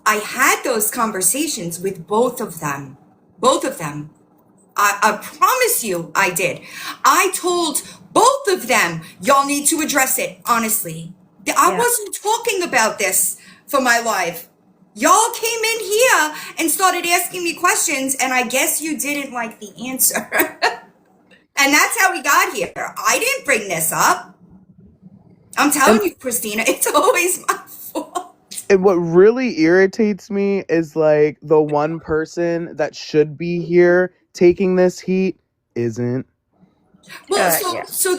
I had those conversations with both of them. Both of them. I promise you I did. I told both of them, y'all need to address it, honestly. I wasn't talking about this for my life. Y'all came in here and started asking me questions, and I guess you didn't like the answer. And that's how we got here. I didn't bring this up. I'm telling you, Christina, it's always my fault. And what really irritates me is like the one person that should be here taking this heat isn't. Well, so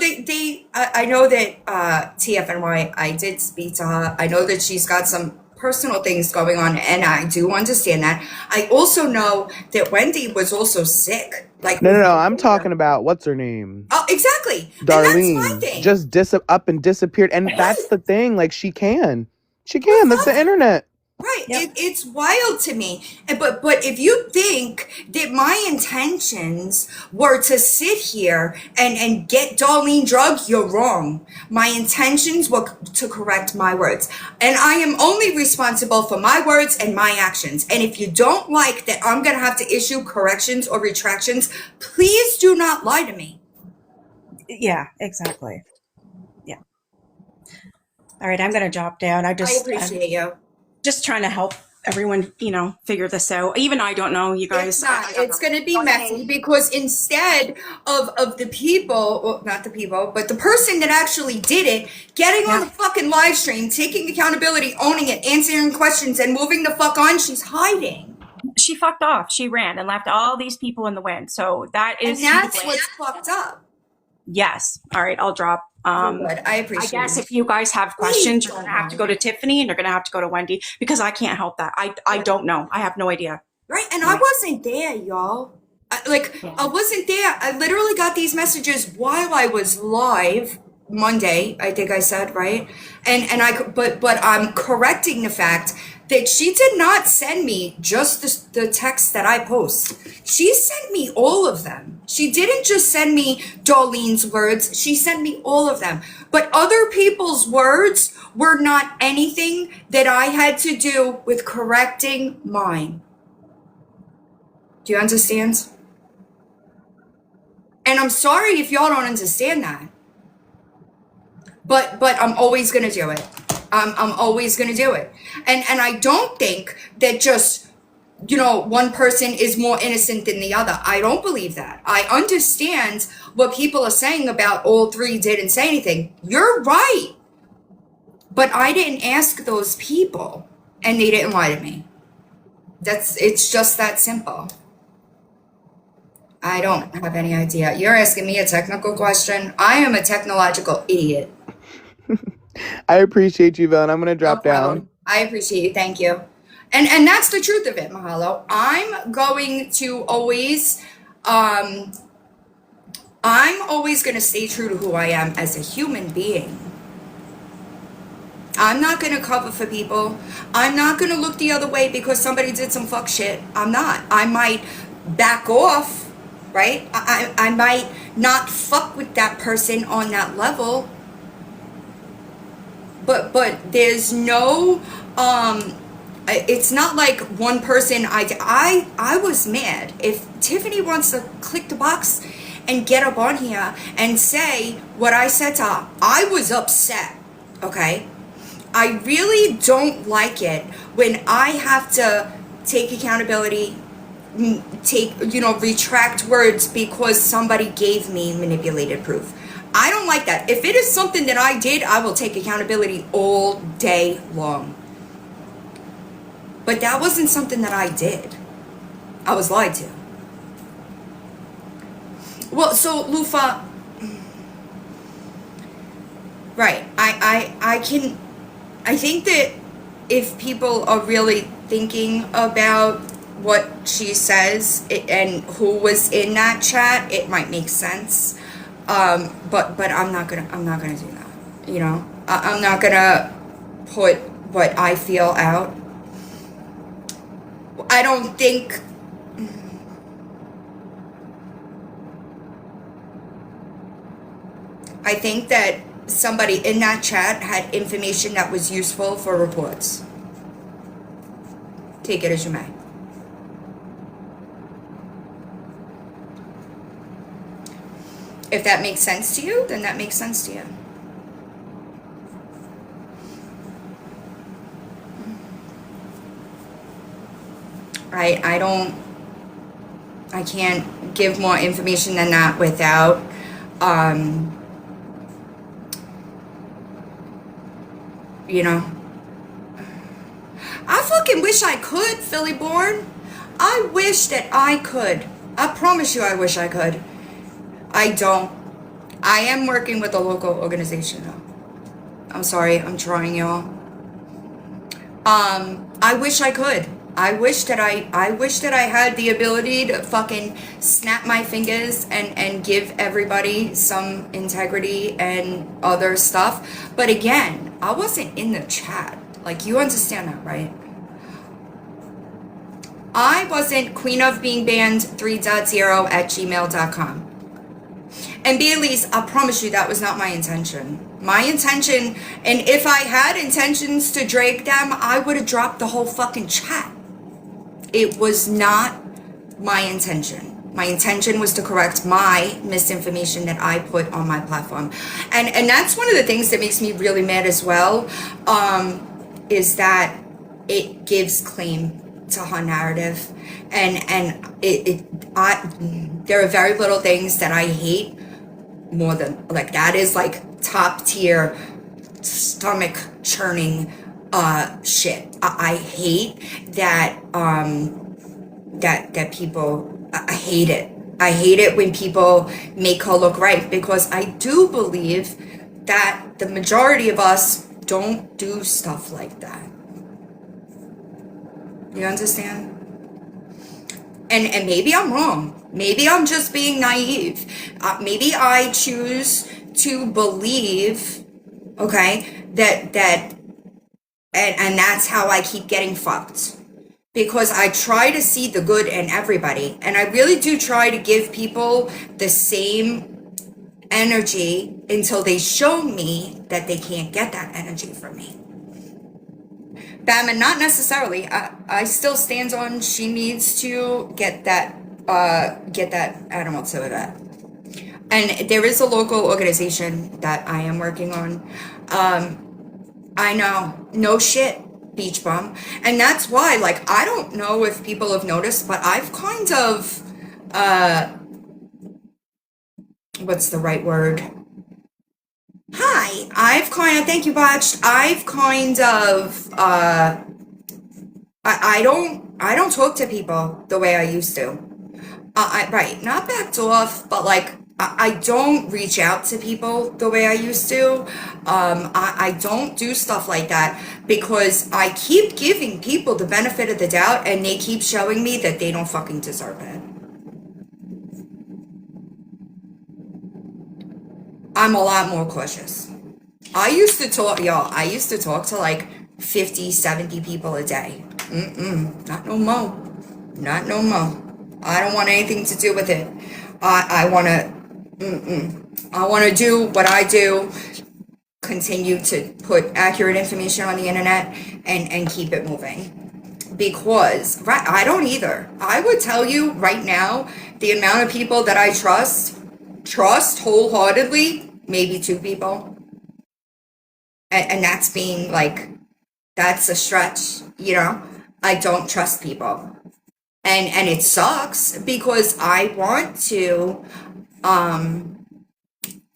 I know that TFNY, I did speak to her. I know that she's got some personal things going on, and I do understand that. I also know that Wendy was also sick. Like, No. I'm talking about what's her name? oh, exactly. Darlene. And that's my thing. Just up and disappeared. And that's the thing. Like she can. That's the internet. Right. It's wild to me. But if you think that my intentions were to sit here and get Darlene drugged, you're wrong. My intentions were to correct my words. And I am only responsible for my words and my actions. And if you don't like that I'm going to have to issue corrections or retractions, please do not lie to me. Yeah, exactly. Yeah. All right, I'm going to drop down. I appreciate you. Just trying to help everyone, figure this out. Even I don't know, you guys. It's not. It's going to be messy because instead of the people, well, not the people, but the person that actually did it, getting on the fucking live stream, taking accountability, owning it, answering questions, and moving the fuck on, she's hiding. She fucked off. She ran and left all these people in the wind. So that is. And that's what's fucked up. Yes. All right, I'll drop. Good. I appreciate it. I guess if you guys have questions, you're going to have to go to Tiffany and you're going to have to go to Wendy because I can't help that. I don't know. I have no idea. Right. And I wasn't there, y'all. I wasn't there. I literally got these messages while I was live Monday, I think I said, right? But I'm correcting the fact that she did not send me just the text that I post. She sent me all of them. She didn't just send me Darlene's words. She sent me all of them. But other people's words were not anything that I had to do with correcting mine. Do you understand? And I'm sorry if y'all don't understand that. But I'm always gonna do it. I'm always gonna do it. And I don't think that just, one person is more innocent than the other. I don't believe that. I understand what people are saying about all three didn't say anything. You're right. But I didn't ask those people and they didn't lie to me. It's just that simple. I don't have any idea. You're asking me a technical question. I am a technological idiot. I appreciate you, Val, and I'm going to drop down. I appreciate you. Thank you. And that's the truth of it, Mahalo. I'm going to always, I'm always going to stay true to who I am as a human being. I'm not going to cover for people. I'm not going to look the other way because somebody did some fuck shit. I'm not. I might back off, right? I might not fuck with that person on that level. But there's no, it's not like one person, I was mad. If Tiffany wants to click the box and get up on here and say what I said to her, I was upset, okay? I really don't like it when I have to take accountability, retract words because somebody gave me manipulated proof. I don't like that. If it is something that I did, I will take accountability all day long. But that wasn't something that I did. I was lied to. Well, so Lufa, right. I think that if people are really thinking about what she says and who was in that chat, it might make sense. But I'm not gonna do that. I'm not gonna put what I feel out. I don't think. I think that somebody in that chat had information that was useful for reports. Take it as you may. If that makes sense to you, then that makes sense to you. I can't give more information than that without, you know, I fucking wish I could, Philly born. I wish that I could. I promise you I wish I could. I don't. I am working with a local organization though. I'm sorry, I'm trying, y'all. I wish I could. I wish that I had the ability to fucking snap my fingers and give everybody some integrity and other stuff. But again, I wasn't in the chat. Like, you understand that, right? I wasn't Queen of Being Banned 3.0 at gmail.com. And Bailey's, I promise you that was not my intention. My intention, and if I had intentions to drag them, I would have dropped the whole fucking chat. It was not my intention. My intention was to correct my misinformation that I put on my platform. And that's one of the things that makes me really mad as well, is that it gives claim to her narrative. And there are very little things that I hate more than, like, that is like top tier stomach churning shit. I hate that that people, I hate it. I hate it when people make her look right, because I do believe that the majority of us don't do stuff like that. You understand? And maybe I'm wrong. Maybe I'm just being naive. Maybe I choose to believe, okay, that and that's how I keep getting fucked. Because I try to see the good in everybody. And I really do try to give people the same energy until they show me that they can't get that energy from me. Batman, not necessarily. I still stand on she needs to get that animal to the vet. And there is a local organization that I am working on. I know, no shit, Beach Bum. And that's why, like, I don't know if people have noticed, but I've kind of, what's the right word? Hi, I've kind of, thank you, Botched. I've kind of, I don't talk to people the way I used to. Right, not backed off, but like, I don't reach out to people the way I used to. I don't do stuff like that because I keep giving people the benefit of the doubt and they keep showing me that they don't fucking deserve it. I'm a lot more cautious. I used to talk to like 50, 70 people a day. Not no more. Not no more. I don't want anything to do with it. I want to do what I do, continue to put accurate information on the internet and keep it moving. Because, right, I don't either. I would tell you right now, the amount of people that I trust wholeheartedly, maybe 2 people. And that's being like, that's a stretch, you know? I don't trust people. And it sucks because I want to,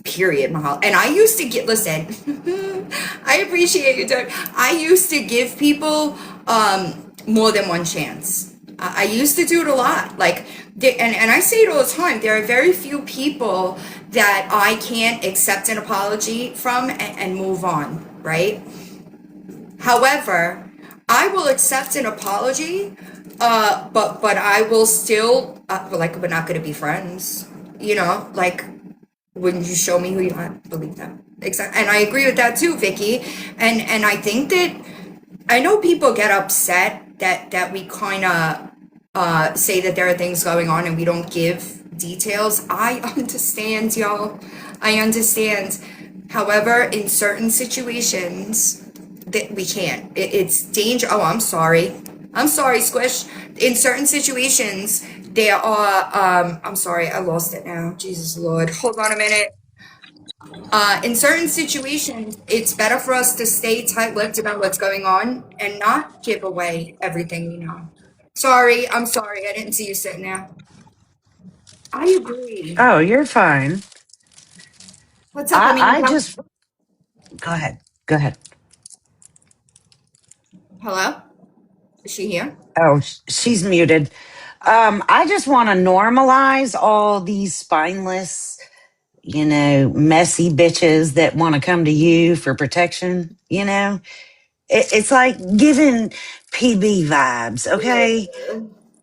period, Mahal. And I used to listen, I appreciate you, Doug. I used to give people more than one chance. I used to do it a lot. Like, and I say it all the time, there are very few people that I can't accept an apology from and move on, right? However, I will accept an apology, but I will still, like, we're not going to be friends, you know, like, when you show me who you are, believe them. Exactly. And I agree with that too, Vicky. And I think that, I know people get upset that we kind of say that there are things going on and we don't give details. I understand, y'all. I understand. However, in certain situations, that we can't. It's danger. Oh, I'm sorry. I'm sorry, Squish. In certain situations, there are, I'm sorry, I lost it now. Jesus Lord. Hold on a minute. In certain situations, it's better for us to stay tight-lipped about what's going on and not give away everything we know. Sorry, I'm sorry. I didn't see you sitting there. I agree. Oh, you're fine. What's up, Amanda? I just go ahead. Go ahead. Hello? Is she here? Oh, she's muted. I just want to normalize all these spineless, messy bitches that want to come to you for protection. It's like giving PB vibes, okay?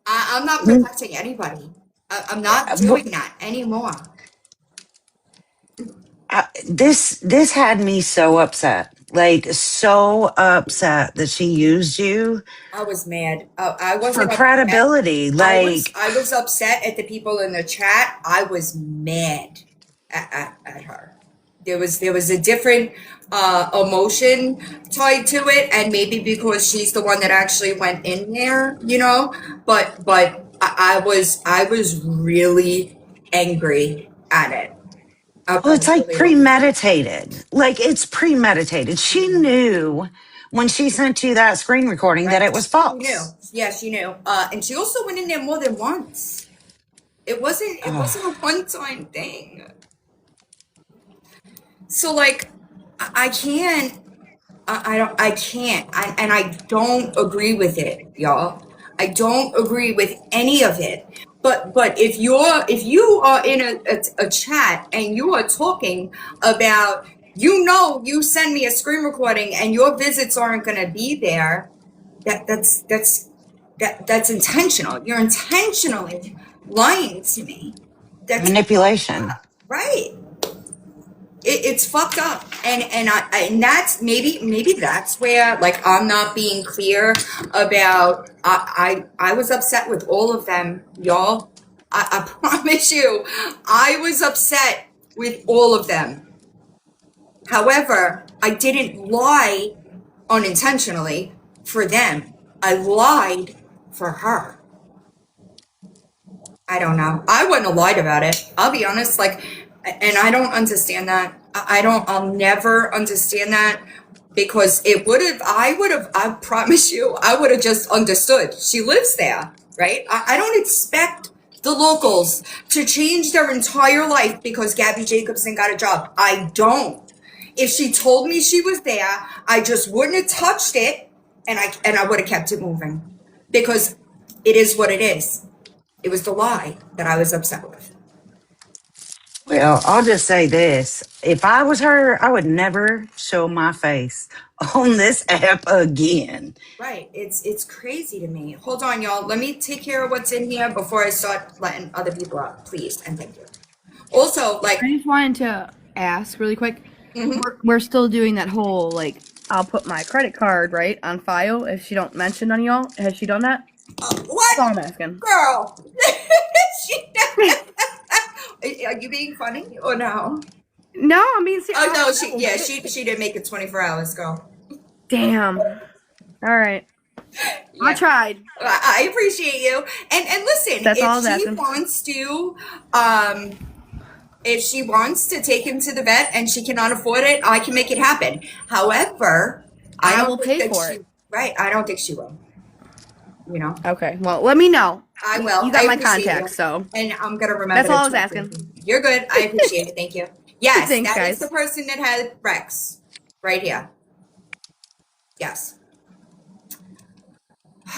I'm not protecting anybody. I'm not doing that anymore. This had me so upset, like so upset that she used you I was mad. I for wasn't upset. credibility. Like, I was upset at the people in the chat. I was mad at her. There was a different emotion tied to it, and maybe because she's the one that actually went in there, But I was really angry at it. well, it's like Really was. premeditated. Like, it's premeditated. She knew when she sent you that screen recording that it was She knew. false. Yeah, she knew. And she also went in there more than once. It wasn't a one-time thing. So like I can't I can't and I don't agree with it, y'all. I don't agree with any of it. But if you are in a chat and you are talking about you send me a screen recording and your visits aren't going to be there, that's intentional. You're intentionally lying to me. That's Manipulation. right. It's fucked up, and that's maybe that's where like I'm not being clear about. I was upset with all of them, y'all. I promise you, I was upset with all of them. However, I didn't lie unintentionally for them. I lied for her. I don't know. I wouldn't have lied about it. I'll be honest. Like, and I don't understand that. I'll never understand that because I promise you, I would have just understood. She lives there, right? I don't expect the locals to change their entire life because Gabby Jacobson got a job. I don't. If she told me she was there, I just wouldn't have touched it and I would have kept it moving because it is what it is. It was the lie that I was upset with. Well, I'll just say this. If I was her, I would never show my face on this app again. Right. It's crazy to me. Hold on, y'all. Let me take care of what's in here before I start letting other people out. Please and thank you. Also, like I just wanted to ask really quick. We're still doing that whole like I'll put my credit card right on file if she don't mention on y'all. Has she done that? what? That's all I'm asking. Girl. Are you being funny or no? No, I'm being serious. Oh no, she didn't make it 24 hours, girl. Damn. All right. Yeah. I tried. I appreciate you. And listen, That's all I was if she asking. wants to if she wants to take him to the vet and she cannot afford it, I can make it happen. However, I will pay think for she- it. Right. I don't think she will. Okay. Well, let me know. I will. You got my appreciate contact, you. so And I'm gonna remember. that's all I was to- asking. You're good. I appreciate it. Thank you. Yes, Thanks, that guys. is the person that had Rex right here. Yes.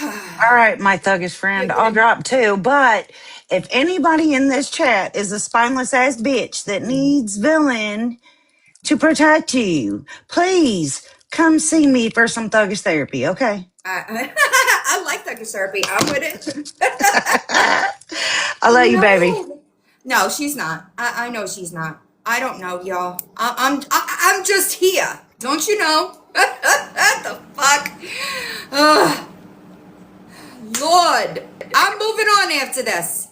All right, my thuggish friend, I'll drop too. But if anybody in this chat is a spineless ass bitch that needs villain to protect you, please come see me for some thuggish therapy, okay? I like that therapy. I'm with it. I love you, baby. No, she's not. I know she's not. I don't know, y'all. I'm just here. Don't you know? What the fuck? Ugh. Lord, I'm moving on after this.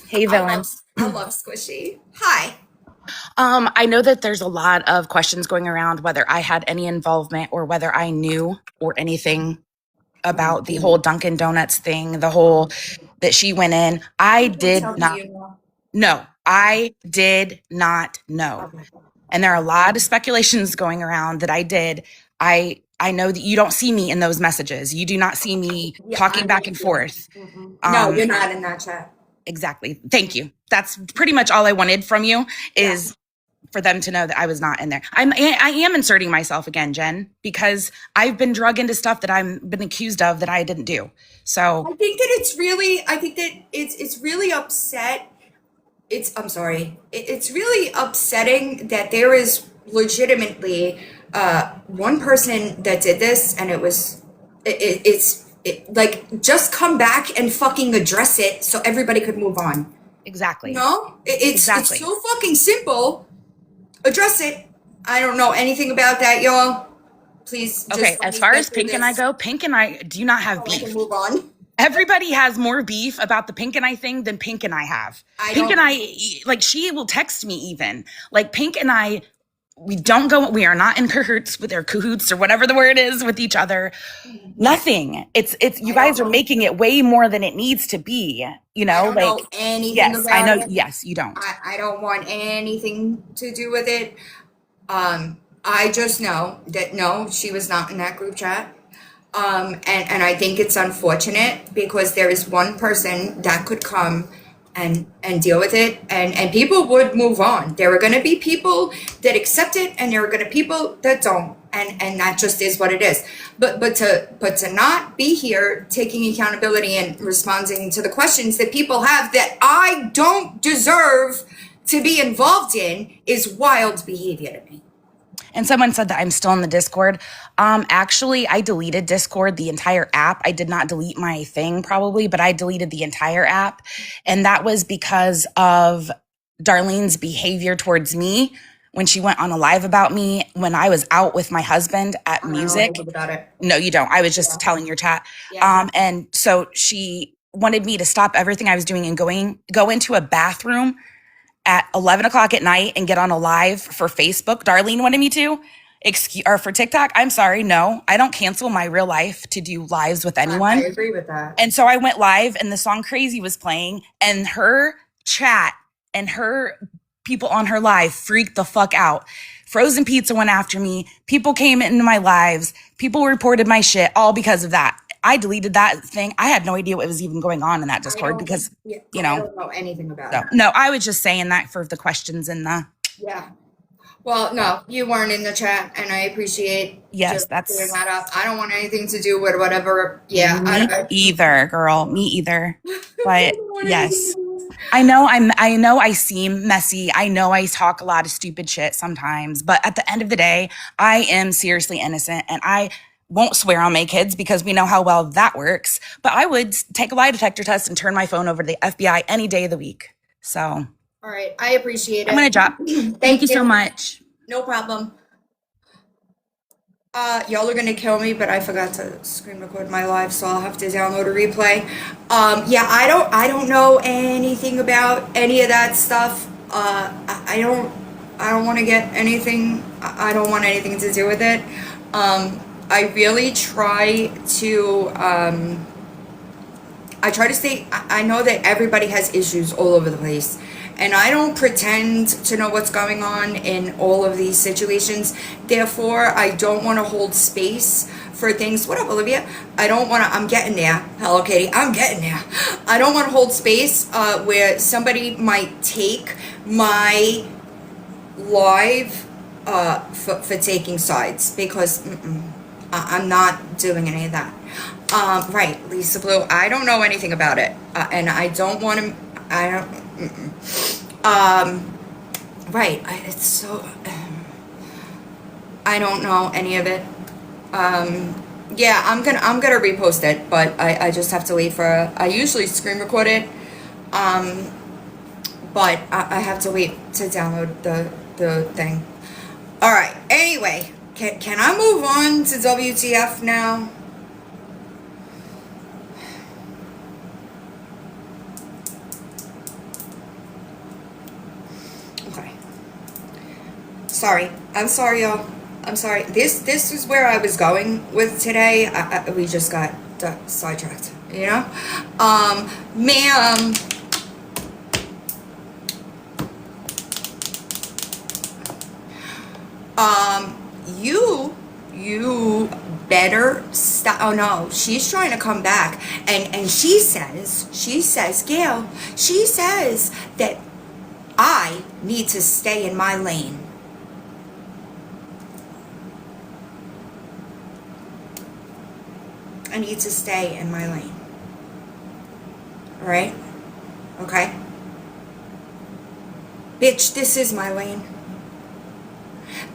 Hey, villain. I love Squishy. Hi. I know that there's a lot of questions going around whether I had any involvement or whether I knew or anything about the whole Dunkin' Donuts thing, the whole that she went in. I did not. No, I did not know. And there are a lot of speculations going around that I did. I I know that you don't see me in those messages. You do not see me Yeah, talking I'm back not and sure. forth. No, you're not in that chat. Exactly. Thank you. That's pretty much all I wanted from you Yeah. is for them to know that I was not in there. I am inserting myself again, Jen, because I've been drug into stuff that I've been accused of that I didn't do. So I think that it's really upset. I'm sorry. It's really upsetting that there is legitimately one person that did this, and like, just come back and fucking address it so everybody could move on. exactly. No, Exactly. it's so fucking simple. Address it. I don't know anything about that, y'all. Please, just Okay, let as me far get as through Pink and I this go, Pink and I do not have so I can beef. move on. Everybody has more beef about the Pink and I thing than Pink and I have. Pink and I, like, she will text me even. Like, Pink and I, we are not in cahoots with, or cahoots or whatever the word is, with each other. Nothing. It's you guys are making it way more than it needs to be. You know, I don't like, know anything yes, I about know. it. Yes, you don't. I don't want anything to do with it. I just know that no, she was not in that group chat. And I think it's unfortunate because there is one person that could come and deal with it, and people would move on. There are going to be people that accept it, and there are going to be people that don't, and that just is what it is. But to not be here taking accountability and responding to the questions that people have that I don't deserve to be involved in is wild behavior to me. And someone said that I'm still in the Discord. Actually, I deleted Discord, the entire app. I did not delete my thing probably, but I deleted the entire app. And that was because of Darlene's behavior towards me when she went on a live about me when I was out with my husband at music. About it. No, you don't. I was just telling your chat. Yeah. And so she wanted me to stop everything I was doing and go into a bathroom at 11 o'clock at night and get on a live for Facebook. Darlene wanted me to. Or for TikTok. I'm sorry. No, I don't cancel my real life to do lives with anyone. I agree with that. And so I went live and the song Crazy was playing and her chat and her people on her live freaked the fuck out. Frozen Pizza went after me. People came into my lives. People reported my shit all because of that. I deleted that thing. I had no idea what was even going on in that Discord because, you know. I don't know anything about it. No, I was just saying that for the questions in the. Yeah. Well, no, you weren't in the chat, and I appreciate just clearing that up. I don't want anything to do with whatever. Yeah. Me either, girl. Me either. But yes. I know I seem messy. I know I talk a lot of stupid shit sometimes, but at the end of the day, I am seriously innocent and I won't swear on my kids because we know how well that works. But I would take a lie detector test and turn my phone over to the FBI any day of the week. So. All right. I appreciate it. I'm going to drop. Thank you so much. No problem. Y'all are gonna kill me, but I forgot to screen record my live, so I'll have to download a replay. Yeah, I don't know anything about any of that stuff. I don't want to get anything. I don't want anything to do with it. I really try to. I try to stay. I know that everybody has issues all over the place. And I don't pretend to know what's going on in all of these situations. Therefore, I don't want to hold space for things. What up, Olivia? I don't want to, I'm getting there. Hello, Katie. I'm getting there. I don't want to hold space where somebody might take my live for taking sides because I'm not doing any of that. Right, Lisa Blue. I don't know anything about it. And I don't want to, I don't. Right. It's so. I don't know any of it. Yeah, I'm gonna repost it, but I just have to wait for. I usually screen record it, but I have to wait to download the thing. All right. Anyway, can I move on to WTF now? Sorry. I'm sorry, y'all. I'm sorry. This is where I was going with today. We just got sidetracked, you know? Ma'am. You better stop. Oh no, she's trying to come back. And she says, Gail, she says that I need to stay in my lane. I need to stay in my lane. All right? Okay? Bitch, this is my lane.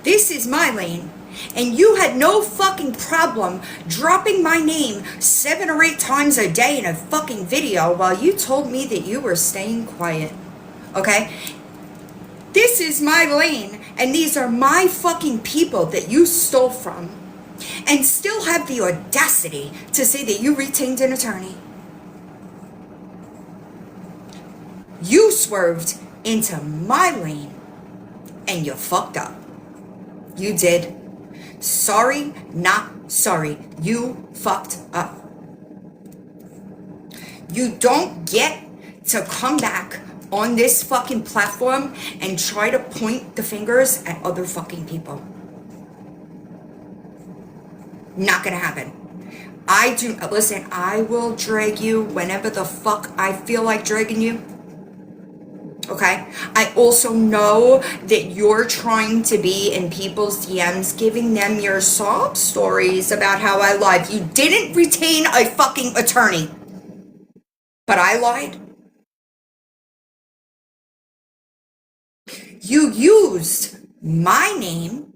This is my lane. And you had no fucking problem dropping my name 7 or 8 times a day in a fucking video while you told me that you were staying quiet. Okay? This is my lane, and these are my fucking people that you stole from, and still have the audacity to say that you retained an attorney. You swerved into my lane, and you fucked up. You did. Sorry, not sorry. You fucked up. You don't get to come back on this fucking platform and try to point the fingers at other fucking people. Not gonna happen. Listen, I will drag you whenever the fuck I feel like dragging you. Okay? I also know that you're trying to be in people's DMs, giving them your sob stories about how I lied. You didn't retain a fucking attorney. But I lied. You used my name.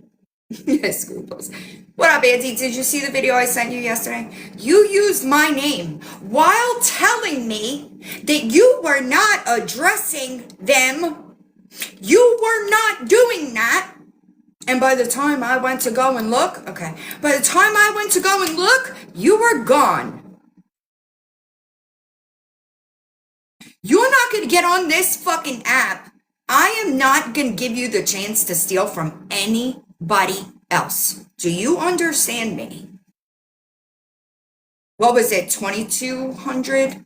Yes, scruples. What up, Auntie? Did you see the video I sent you yesterday? You used my name while telling me that you were not addressing them. You were not doing that. And by the time I went to go and look, you were gone. You're not going to get on this fucking app. I am not going to give you the chance to steal from anybody else. Do you understand me? What was it, 2,200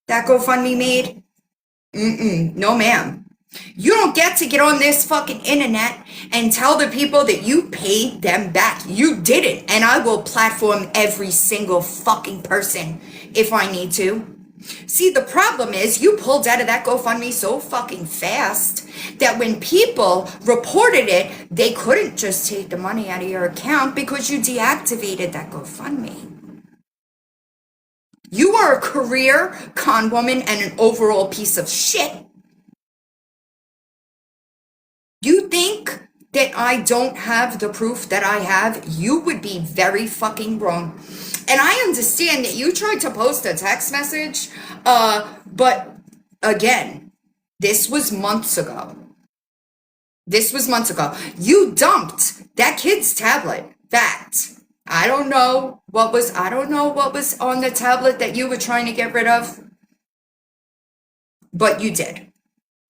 that GoFundMe made? No ma'am. You don't get to get on this fucking internet and tell the people that you paid them back. You didn't. And I will platform every single fucking person if I need to. See, the problem is you pulled out of that GoFundMe so fucking fast that when people reported it, they couldn't just take the money out of your account because you deactivated that GoFundMe. You are a career con woman and an overall piece of shit. You think that I don't have the proof that I have? You would be very fucking wrong. And I understand that you tried to post a text message, but again, this was months ago. You dumped that kid's tablet. Fact. I don't know what was on the tablet that you were trying to get rid of, but you did.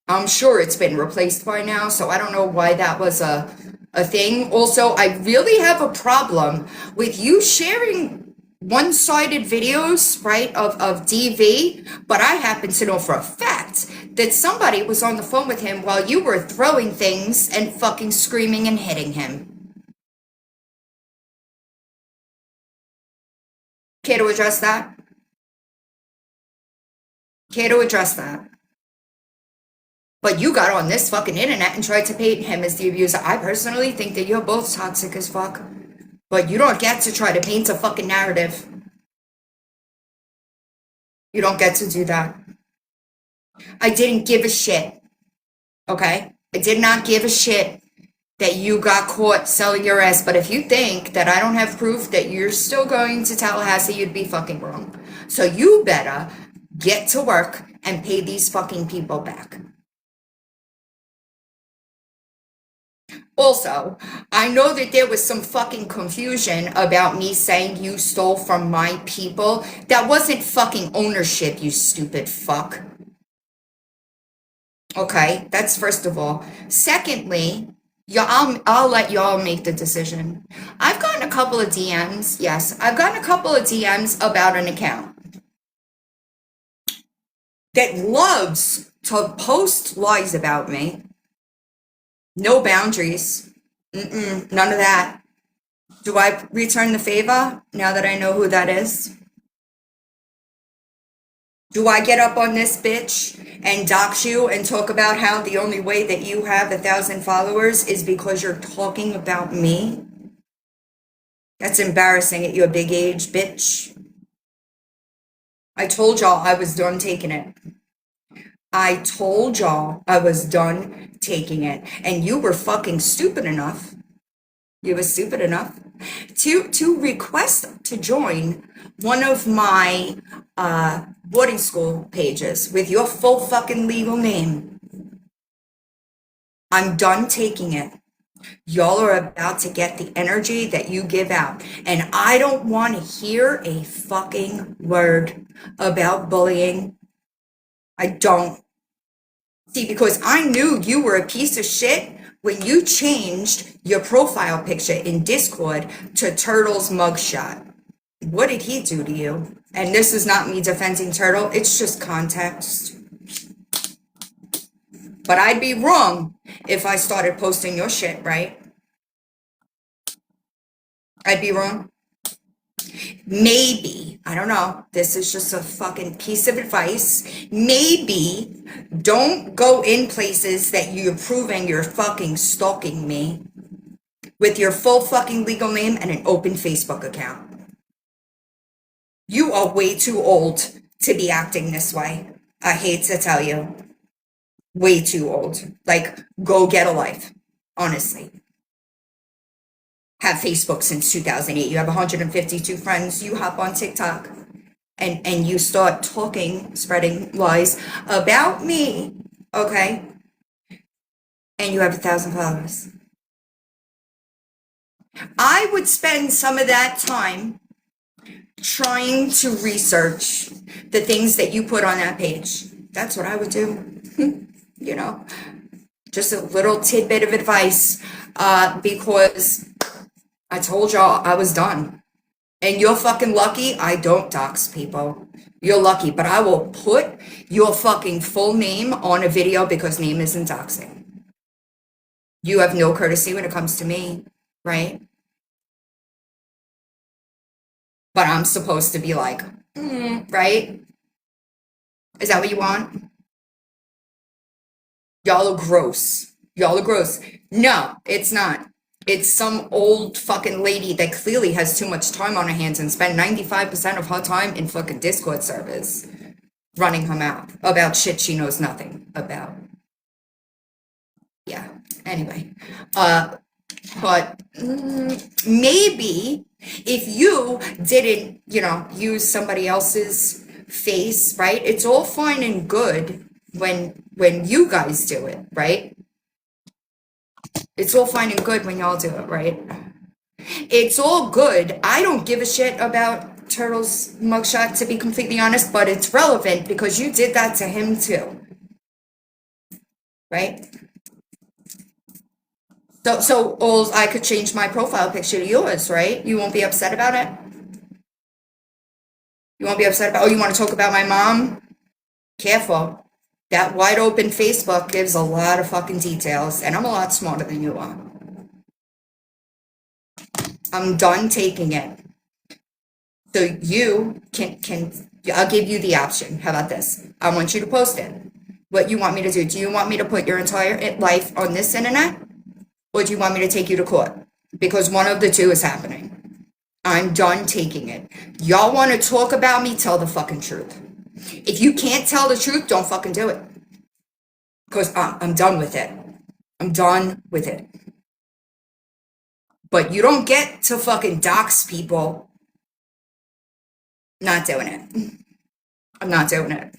I'm sure it's been replaced by now, so I don't know why that was a thing. Also, I really have a problem with you sharing one-sided videos, right, of DV, but I happen to know for a fact that somebody was on the phone with him while you were throwing things and fucking screaming and hitting him. Care to address that? But you got on this fucking internet and tried to paint him as the abuser. I personally think that you're both toxic as fuck. But you don't get to try to paint a fucking narrative. You don't get to do that. I didn't give a shit. Okay? I did not give a shit that you got caught selling your ass. But if you think that I don't have proof that you're still going to Tallahassee, you'd be fucking wrong. So you better get to work and pay these fucking people back. Also, I know that there was some fucking confusion about me saying you stole from my people. That wasn't fucking ownership, you stupid fuck. Okay, that's first of all. Secondly, I'll let y'all make the decision. I've gotten a couple of DMs. Yes, I've gotten a couple of DMs about an account that loves to post lies about me. No boundaries. None of that. Do I return the favor now that I know who that is? Do I get up on this bitch and dox you and talk about how the only way that you have 1,000 followers is because you're talking about me? That's embarrassing at your big age, bitch. I told y'all I was done taking it. I told y'all I was done taking it. And you were fucking stupid enough. You were stupid enough to request to join one of my boarding school pages with your full fucking legal name. I'm done taking it. Y'all are about to get the energy that you give out. And I don't want to hear a fucking word about bullying. I don't. See, because I knew you were a piece of shit when you changed your profile picture in Discord to Turtle's mugshot. What did he do to you? And this is not me defending Turtle. It's just context. But I'd be wrong if I started posting your shit, right? I'd be wrong. Maybe, I don't know, this is just a fucking piece of advice. Maybe don't go in places that you're proving you're fucking stalking me with your full fucking legal name and an open Facebook account. You are way too old to be acting this way. I hate to tell you. Way too old. Like, go get a life, honestly. Have Facebook since 2008. You have 152 friends. You hop on TikTok and you start talking, spreading lies about me, okay? And you have 1,000 followers. I would spend some of that time trying to research the things that you put on that page. That's what I would do. You know, just a little tidbit of advice, because I told y'all I was done. And you're fucking lucky I don't dox people. You're lucky, but I will put your fucking full name on a video because name isn't doxing. You have no courtesy when it comes to me, right? But I'm supposed to be like, right? Is that what you want? Y'all are gross. Y'all are gross. No, it's not. It's some old fucking lady that clearly has too much time on her hands and spent 95% of her time in fucking Discord servers running her mouth about shit she knows nothing about. Yeah, anyway. But maybe if you didn't, use somebody else's face, right? It's all fine and good when you guys do it, right? It's all fine and good when y'all do it, right? It's all good. I don't give a shit about Turtle's mugshot, to be completely honest, but it's relevant because you did that to him too. Right? So I could change my profile picture to yours, right? You won't be upset about it? You won't be upset about, you want to talk about my mom? Careful. That wide open Facebook gives a lot of fucking details, and I'm a lot smarter than you are. I'm done taking it. So you can I'll give you the option. How about this? I want you to post it. What you want me to do? Do you want me to put your entire life on this internet? Or do you want me to take you to court? Because one of the two is happening. I'm done taking it. Y'all want to talk about me? Tell the fucking truth. If you can't tell the truth, don't fucking do it. Because I'm done with it. I'm done with it. But you don't get to fucking dox people. Not doing it. I'm not doing it.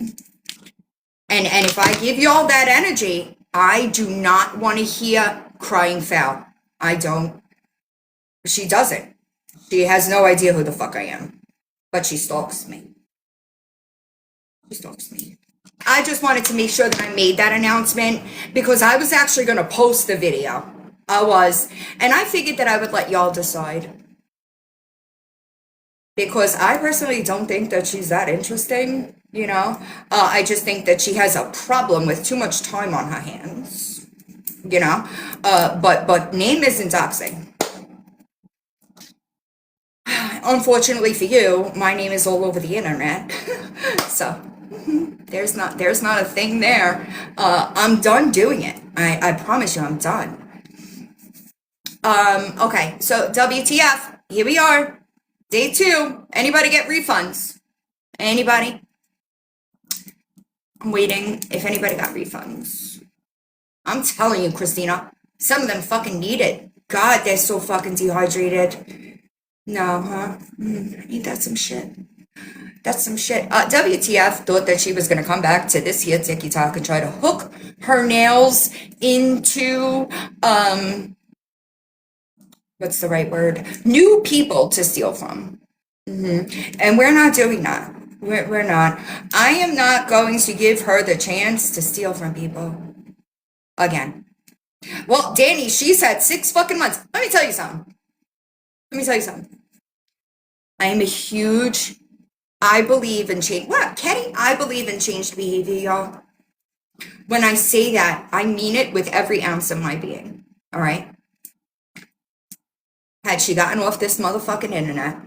And if I give y'all that energy, I do not want to hear crying foul. I don't. She doesn't. She has no idea who the fuck I am. But she stalks me. She stalks me. I just wanted to make sure that I made that announcement because I was actually going to post the video. I was. And I figured that I would let y'all decide. Because I personally don't think that she's that interesting, I just think that she has a problem with too much time on her hands, but name isn't doxing. unfortunately for you, my name is all over the internet. So there's not a thing there. I'm done doing it. I promise you, I'm done. Okay, so WTF, here we are. Day 2. Anybody get refunds? Anybody? I'm waiting if anybody got refunds. I'm telling you, Christina, some of them fucking need it. God, they're so fucking dehydrated. No, huh? Ain't that some shit? That's some shit. WTF thought that she was gonna come back to this here TikTok and try to hook her nails into, what's the right word? New people to steal from. And we're not doing that. We're not. I am not going to give her the chance to steal from people again. Well, Danny, she's had 6 fucking months. Let me tell you something. I am a huge, I believe in change. What, Kenny? I believe in changed behavior, y'all. When I say that, I mean it with every ounce of my being. All right? Had she gotten off this motherfucking internet,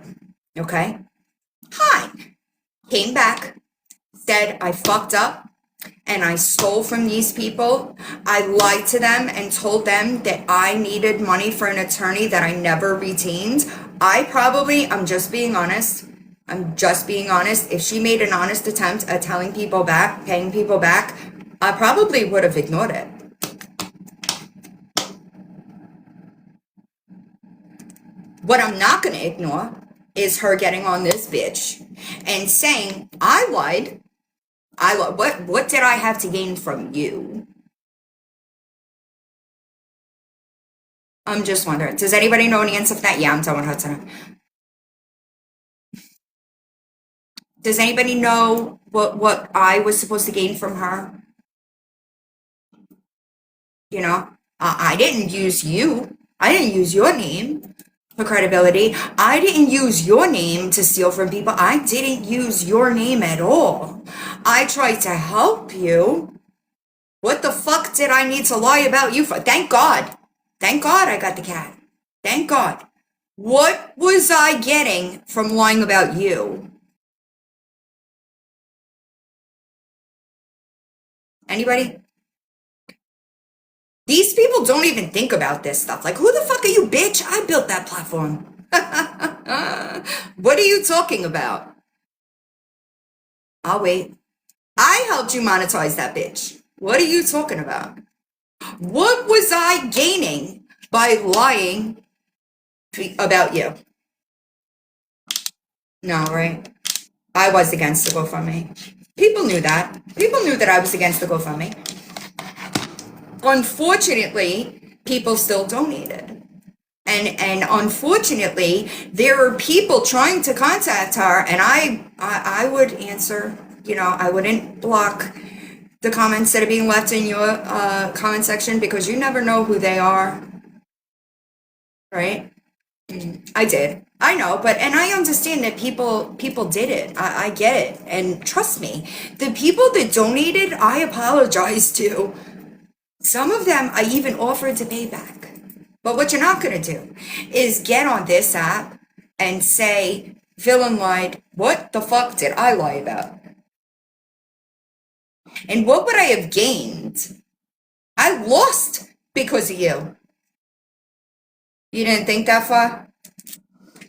okay? Hi. Came back, said I fucked up and I stole from these people. I lied to them and told them that I needed money for an attorney that I never retained. I'm just being honest. If she made an honest attempt at telling people back, paying people back, I probably would have ignored it. What I'm not going to ignore is her getting on this bitch and saying, I lied. What did I have to gain from you? I'm just wondering. Does anybody know an answer for that? Yeah, I'm telling her to. Does anybody know what I was supposed to gain from her? You know, I didn't use you. I didn't use your name for credibility. I didn't use your name to steal from people. I didn't use your name at all. I tried to help you. What the fuck did I need to lie about you for? Thank God. Thank God I got the cat. Thank God. What was I getting from lying about you? Anybody? These people don't even think about this stuff. Like, who the fuck are you, bitch? I built that platform. What are you talking about? I'll wait. I helped you monetize that bitch. What are you talking about? What was I gaining by lying about you? No, right? I was against the GoFundMe. People knew that. People knew that I was against the GoFundMe. Unfortunately, people still donated. And unfortunately, there are people trying to contact her, and I would answer, you know, I wouldn't block the comments that are being left in your comment section, because you never know who they are, right? I did. I know, and I understand that people did it. I get it. And trust me, the people that donated, I apologize to. Some of them I even offered to pay back. But what you're not going to do is get on this app and say, villain lied. What the fuck did I lie about? And what would I have gained? I lost because of you. You didn't think that far?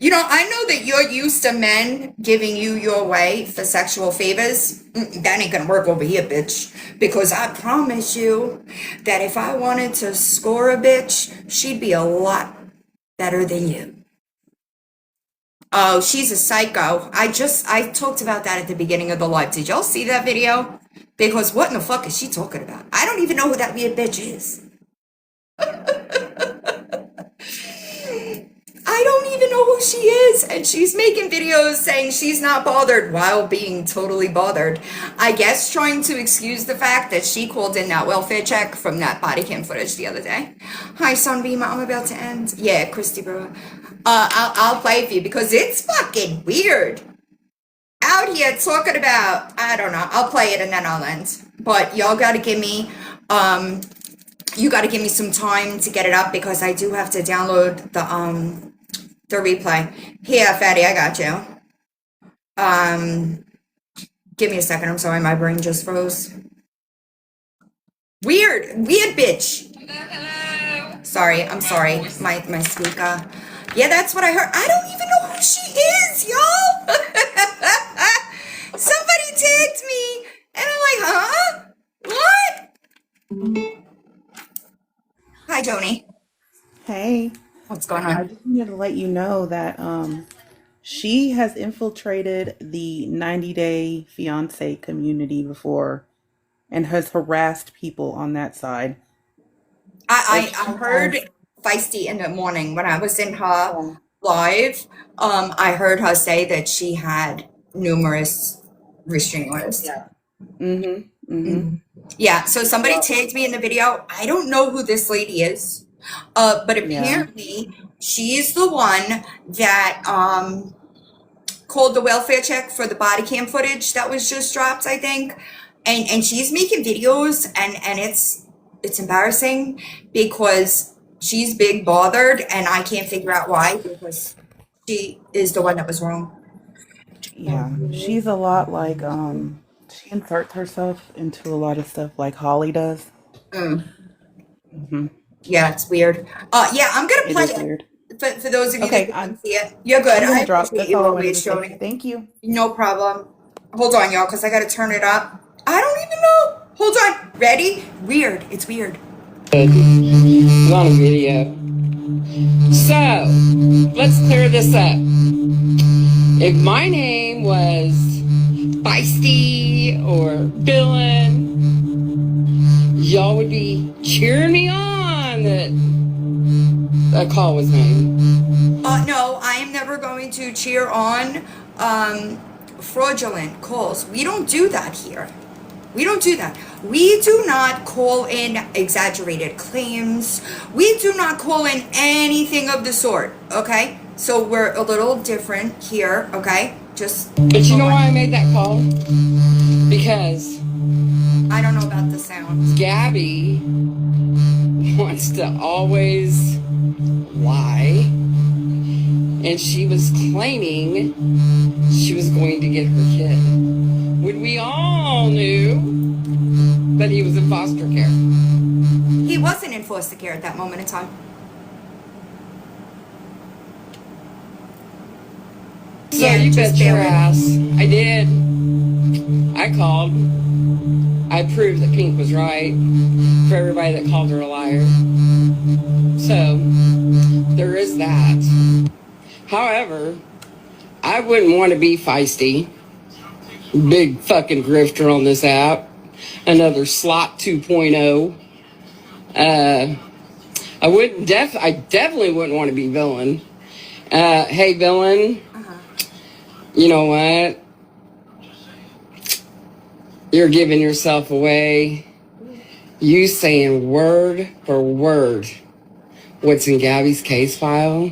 You know, I know that you're used to men giving you your way for sexual favors. That ain't gonna work over here, bitch. Because I promise you that if I wanted to score a bitch, she'd be a lot better than you. Oh, she's a psycho. I talked about that at the beginning of the live. Did y'all see that video? Because what in the fuck is she talking about? I don't even know who that weird bitch is. I don't even know who she is, and she's making videos saying she's not bothered while being totally bothered. I guess trying to excuse the fact that she called in that welfare check from that body cam footage the other day. Hi, Sunbeam, I'm about to end. Yeah, Christy Brewer. I'll play for you because it's fucking weird. Out here talking about, I don't know, I'll play it and then I'll end. But y'all gotta give me, you gotta give me some time to get it up because I do have to download The replay. Here, Fatty, I got you. Give me a second. I'm sorry, my brain just froze. Weird bitch. Sorry, I'm sorry. My speaker. Yeah, that's what I heard. I don't even know who she is, y'all. Somebody tagged me, and I'm like, huh? What? Hi, Joni. Hey, What's going I on? just wanted to let you know that she has infiltrated the 90 Day Fiance community before and has harassed people on that side. I Like she heard has, Feisty in the morning when I was in her yeah. live. I heard her say that she had numerous restraining orders. Yeah. Mm-hmm. Mm-hmm. Yeah, so somebody Well, tagged me in the video. I don't know who this lady is, but yeah. apparently she's the one that called the welfare check for the body cam footage that was just dropped, I think. And she's making videos, and it's embarrassing because she's big bothered, and I can't figure out why, because she is the one that was wrong. Yeah. She's a lot like she inserts herself into a lot of stuff like Holly does. Mm. Mm-hmm. Yeah, it's weird. Yeah, I'm gonna It play is it weird. for those of you that Okay, didn't see it. You're good. I'm I gonna drop. appreciate That's you all I wanted always to say. showing. Thank you. No problem. Hold on, y'all, because I gotta turn it up. I don't even know. Hold on. Ready? Weird. It's weird. It's on a video. So, let's clear this up. If my name was Feisty or Villain, y'all would be cheering me on that a call was made. No, I am never going to cheer on fraudulent calls. We don't do that here. We don't do that. We do not call in exaggerated claims. We do not call in anything of the sort, okay? So we're a little different here, okay? Just. But you know why I made that call? Because I don't know about the sound. Gabby wants to always lie. And she was claiming she was going to get her kid. When we all knew that he was in foster care. He wasn't in foster care at that moment in time. So Yeah, you just bet your barely. ass. I did. I called. I proved that Pink was right for everybody that called her a liar. So there is that. However, I wouldn't want to be Feisty. Big fucking grifter on this app. Another slot 2.0. I definitely wouldn't want to be Villain. Hey, Villain. You know what? You're giving yourself away. You saying word for word what's in Gabby's case file.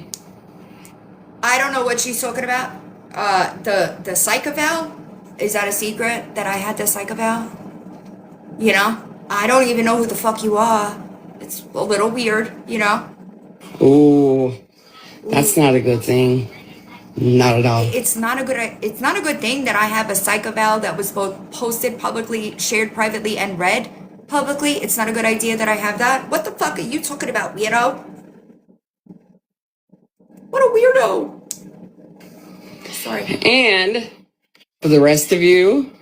I don't know what she's talking about. The psych eval? Is that a secret that I had the psych eval? You know? I don't even know who the fuck you are. It's a little weird, you know? Ooh, that's not a good thing. Not at all. It's not a good thing that I have a psych eval that was both posted publicly, shared privately, and read publicly. It's not a good idea that I have that. What the fuck are you talking about, weirdo? What a weirdo. Sorry. And for the rest of you,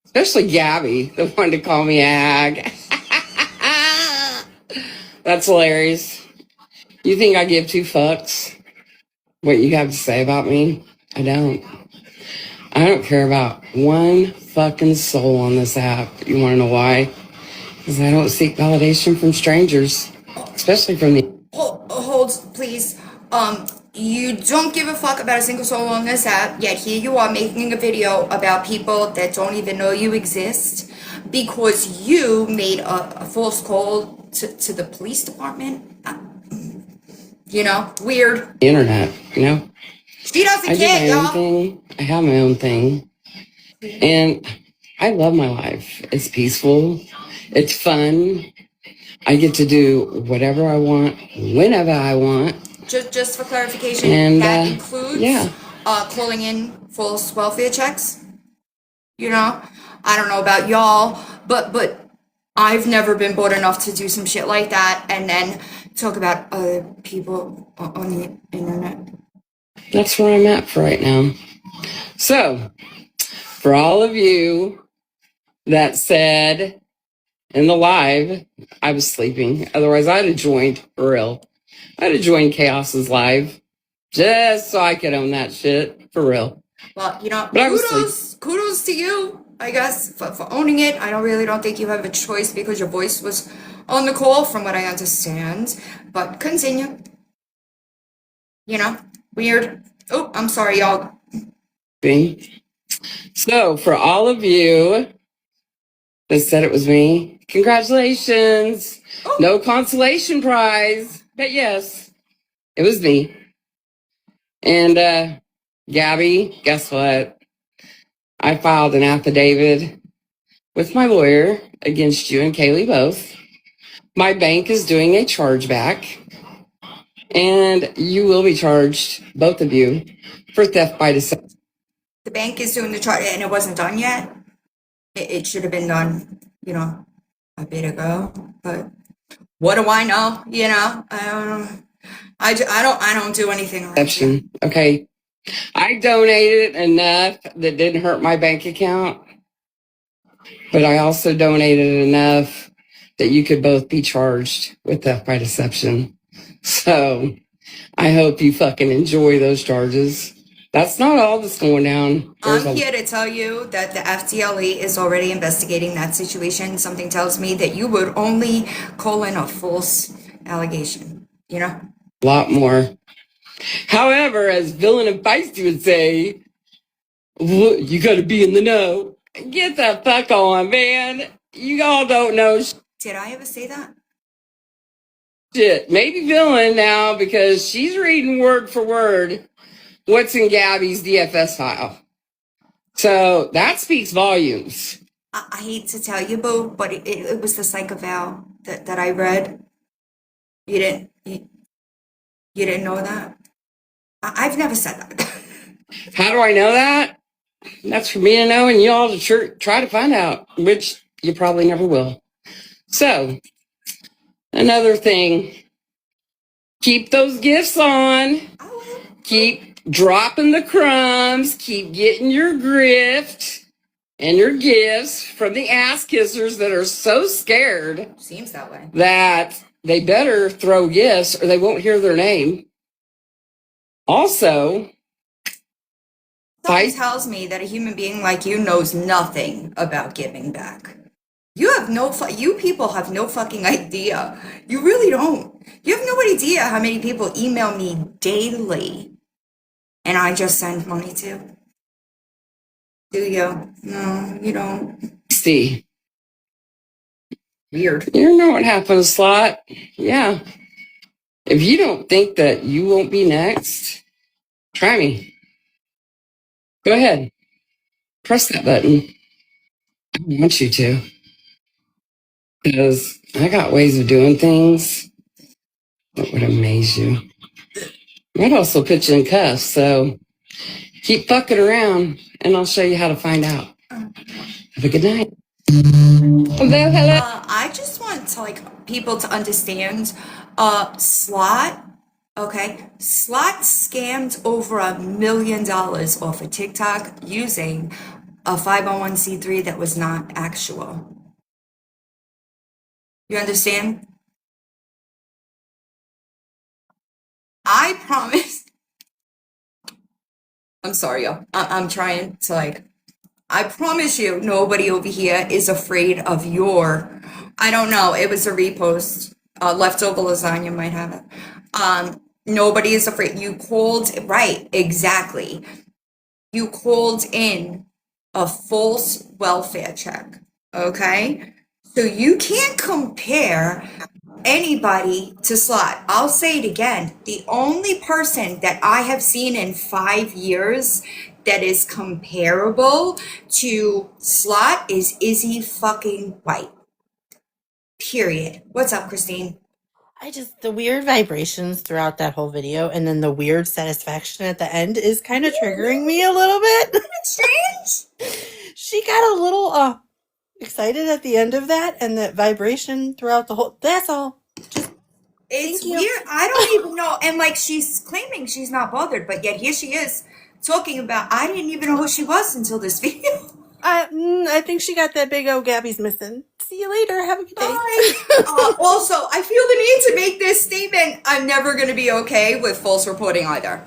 especially Gabby, the one to call me a hag. That's hilarious. You think I give two fucks what you have to say about me? I don't. I don't care about one fucking soul on this app. You want to know why? Because I don't seek validation from strangers, especially from the... Hold, please. You don't give a fuck about a single soul on this app, yet here you are making a video about people that don't even know you exist because you made a false call to the police department. You know, weird. internet, you know? She doesn't I do care, my own y'all. thing. I have my own thing. And I love my life. It's peaceful. It's fun. I get to do whatever I want, whenever I want. just for clarification, And that includes yeah, calling in false welfare checks. You know, I don't know about y'all, but I've never been bold enough to do some shit like that and then talk about other people on the internet. that's where I'm at for right now. So, for all of you that said in the live I was sleeping, otherwise I'd have joined for real. I'd have joined Chaos's live just so I could own that shit for real. Well, you know, But I was sleeping. kudos to you, I guess, for owning it. I don't think you have a choice because your voice was on the call, from what I understand. But continue. You know, weird. Oh, I'm sorry, y'all. So, for all of you that said it was me, congratulations. Oh. No consolation prize, but yes, it was me. And Gabby, guess what? I filed an affidavit with my lawyer against you and Kaylee both. My bank is doing a chargeback, and you will be charged, both of you, for theft by deception. The bank is doing the charge, and it wasn't done yet. It should have been done, you know, a bit ago. But what do I know? You know, I don't do anything around here. Okay, I donated enough that didn't hurt my bank account, but I also donated enough that you could both be charged with theft by deception. So I hope you fucking enjoy those charges. That's not all that's going down. I'm here to tell you that the FDLE is already investigating that situation. Something tells me that you would only call in a false allegation, you know? A lot more. However, as Villain and Feisty would say, you gotta be in the know. Get the fuck on, man. You all don't know Did I ever say that? shit. Maybe Villain now, because she's reading word for word what's in Gabby's DFS file. So that speaks volumes. I hate to tell you, Boo, but it was the psych eval that I read. You didn't know that? I've never said that. How do I know that? That's for me to know and you all to try to find out, which you probably never will. So, another thing, keep those gifts on. Keep dropping the crumbs. Keep getting your grift and your gifts from the ass kissers that are so scared. Seems that way. That they better throw gifts or they won't hear their name. Also, something tells me that a human being like you knows nothing about giving back. You people have no fucking idea. You really don't. You have no idea how many people email me daily and I just send money to. Do you? No, you don't. See. Weird. You know what happened, Slot? Yeah. If you don't think that you won't be next, try me. Go ahead. Press that button. I want you to. Because I got ways of doing things that would amaze you. I'd also put you in cuffs, so keep fucking around and I'll show you how to find out. Have a good night. Hello. I just want to people to understand, Slot, okay? Slot scammed over $1 million off of TikTok using a 501c3 that was not actual. You understand? I promise. I'm sorry, y'all. I'm trying to I promise you, nobody over here is afraid of your, I don't know, it was a repost. Leftover lasagna might have it. Nobody is afraid. You called, right, exactly. You called in a false welfare check, okay? So you can't compare anybody to Slot. I'll say it again. The only person that I have seen in 5 years that is comparable to Slot is Izzy fucking White. Period. What's up, Christine? the weird vibrations throughout that whole video and then the weird satisfaction at the end is kind of triggering me a little bit. Strange. She got a little excited at the end of that, and that vibration throughout the whole. That's all. It's Thank you. weird. I don't even know. And like she's claiming she's not bothered, but yet here she is talking about. I didn't even know who she was until this video. I think she got that big old Gabby's missing. See you later. Have a good day. Bye. Also, I feel the need to make this statement. I'm never going to be okay with false reporting either.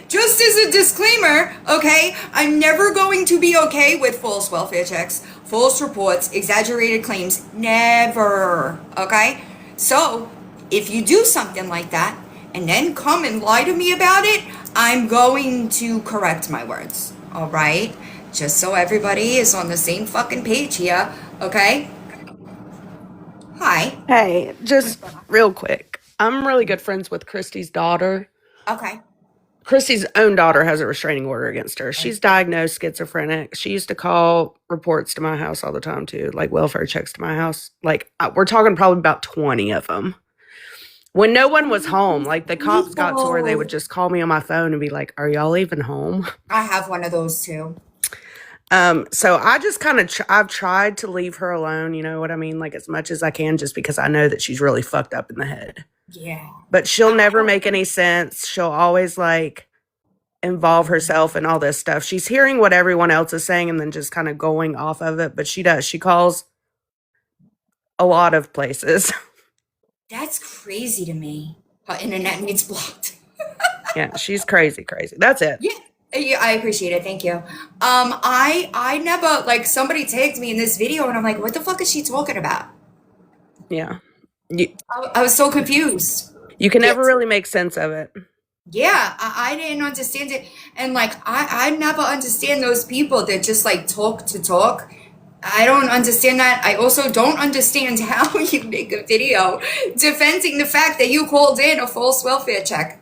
Just as a disclaimer, okay, I'm never going to be okay with false welfare checks, false reports, exaggerated claims. Never. Okay? So, if you do something like that and then come and lie to me about it, I'm going to correct my words. All right? Just so everybody is on the same fucking page here. Okay? Hi. Hey, just real quick. I'm really good friends with Christy's daughter. Okay. Christy's own daughter has a restraining order against her. She's diagnosed schizophrenic. She used to call reports to my house all the time, too, like welfare checks to my house. Like, we're talking probably about 20 of them. When no one was home, like the cops got to where they would just call me on my phone and be like, "Are y'all even home?" I have one of those too. So I just kind of, I've tried to leave her alone, you know what I mean? Like as much as I can, just because I know that she's really fucked up in the head. Yeah. But she'll never make any sense. She'll always like involve herself in all this stuff. She's hearing what everyone else is saying and then just kind of going off of it. But she does. She calls a lot of places. That's crazy to me. Her internet needs blocked. Yeah, she's crazy. That's it. Yeah, I appreciate it. Thank you. I never, like, somebody tagged me in this video and I'm like, what the fuck is she talking about? Yeah. I was so confused. You can never really make sense of it. Yeah, I didn't understand it. And like, I never understand those people that just like talk to talk. I don't understand that. I also don't understand how you make a video defending the fact that you called in a false welfare check.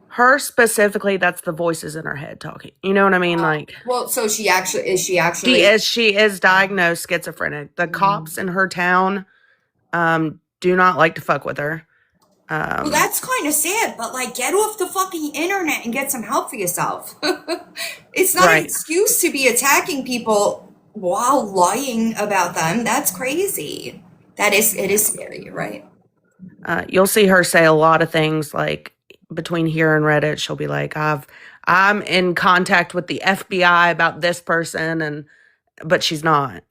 Her specifically, that's the voices in her head talking. You know what I mean? Like, well, so she actually she is diagnosed schizophrenic. The cops in her town do not like to fuck with her. Well, that's kind of sad, but like, get off the fucking internet and get some help for yourself. It's not an excuse to be attacking people while lying about them. That's crazy. It is scary. You're right. You'll see her say a lot of things like between here and Reddit. She'll be like, I'm in contact with the FBI about this person, but she's not.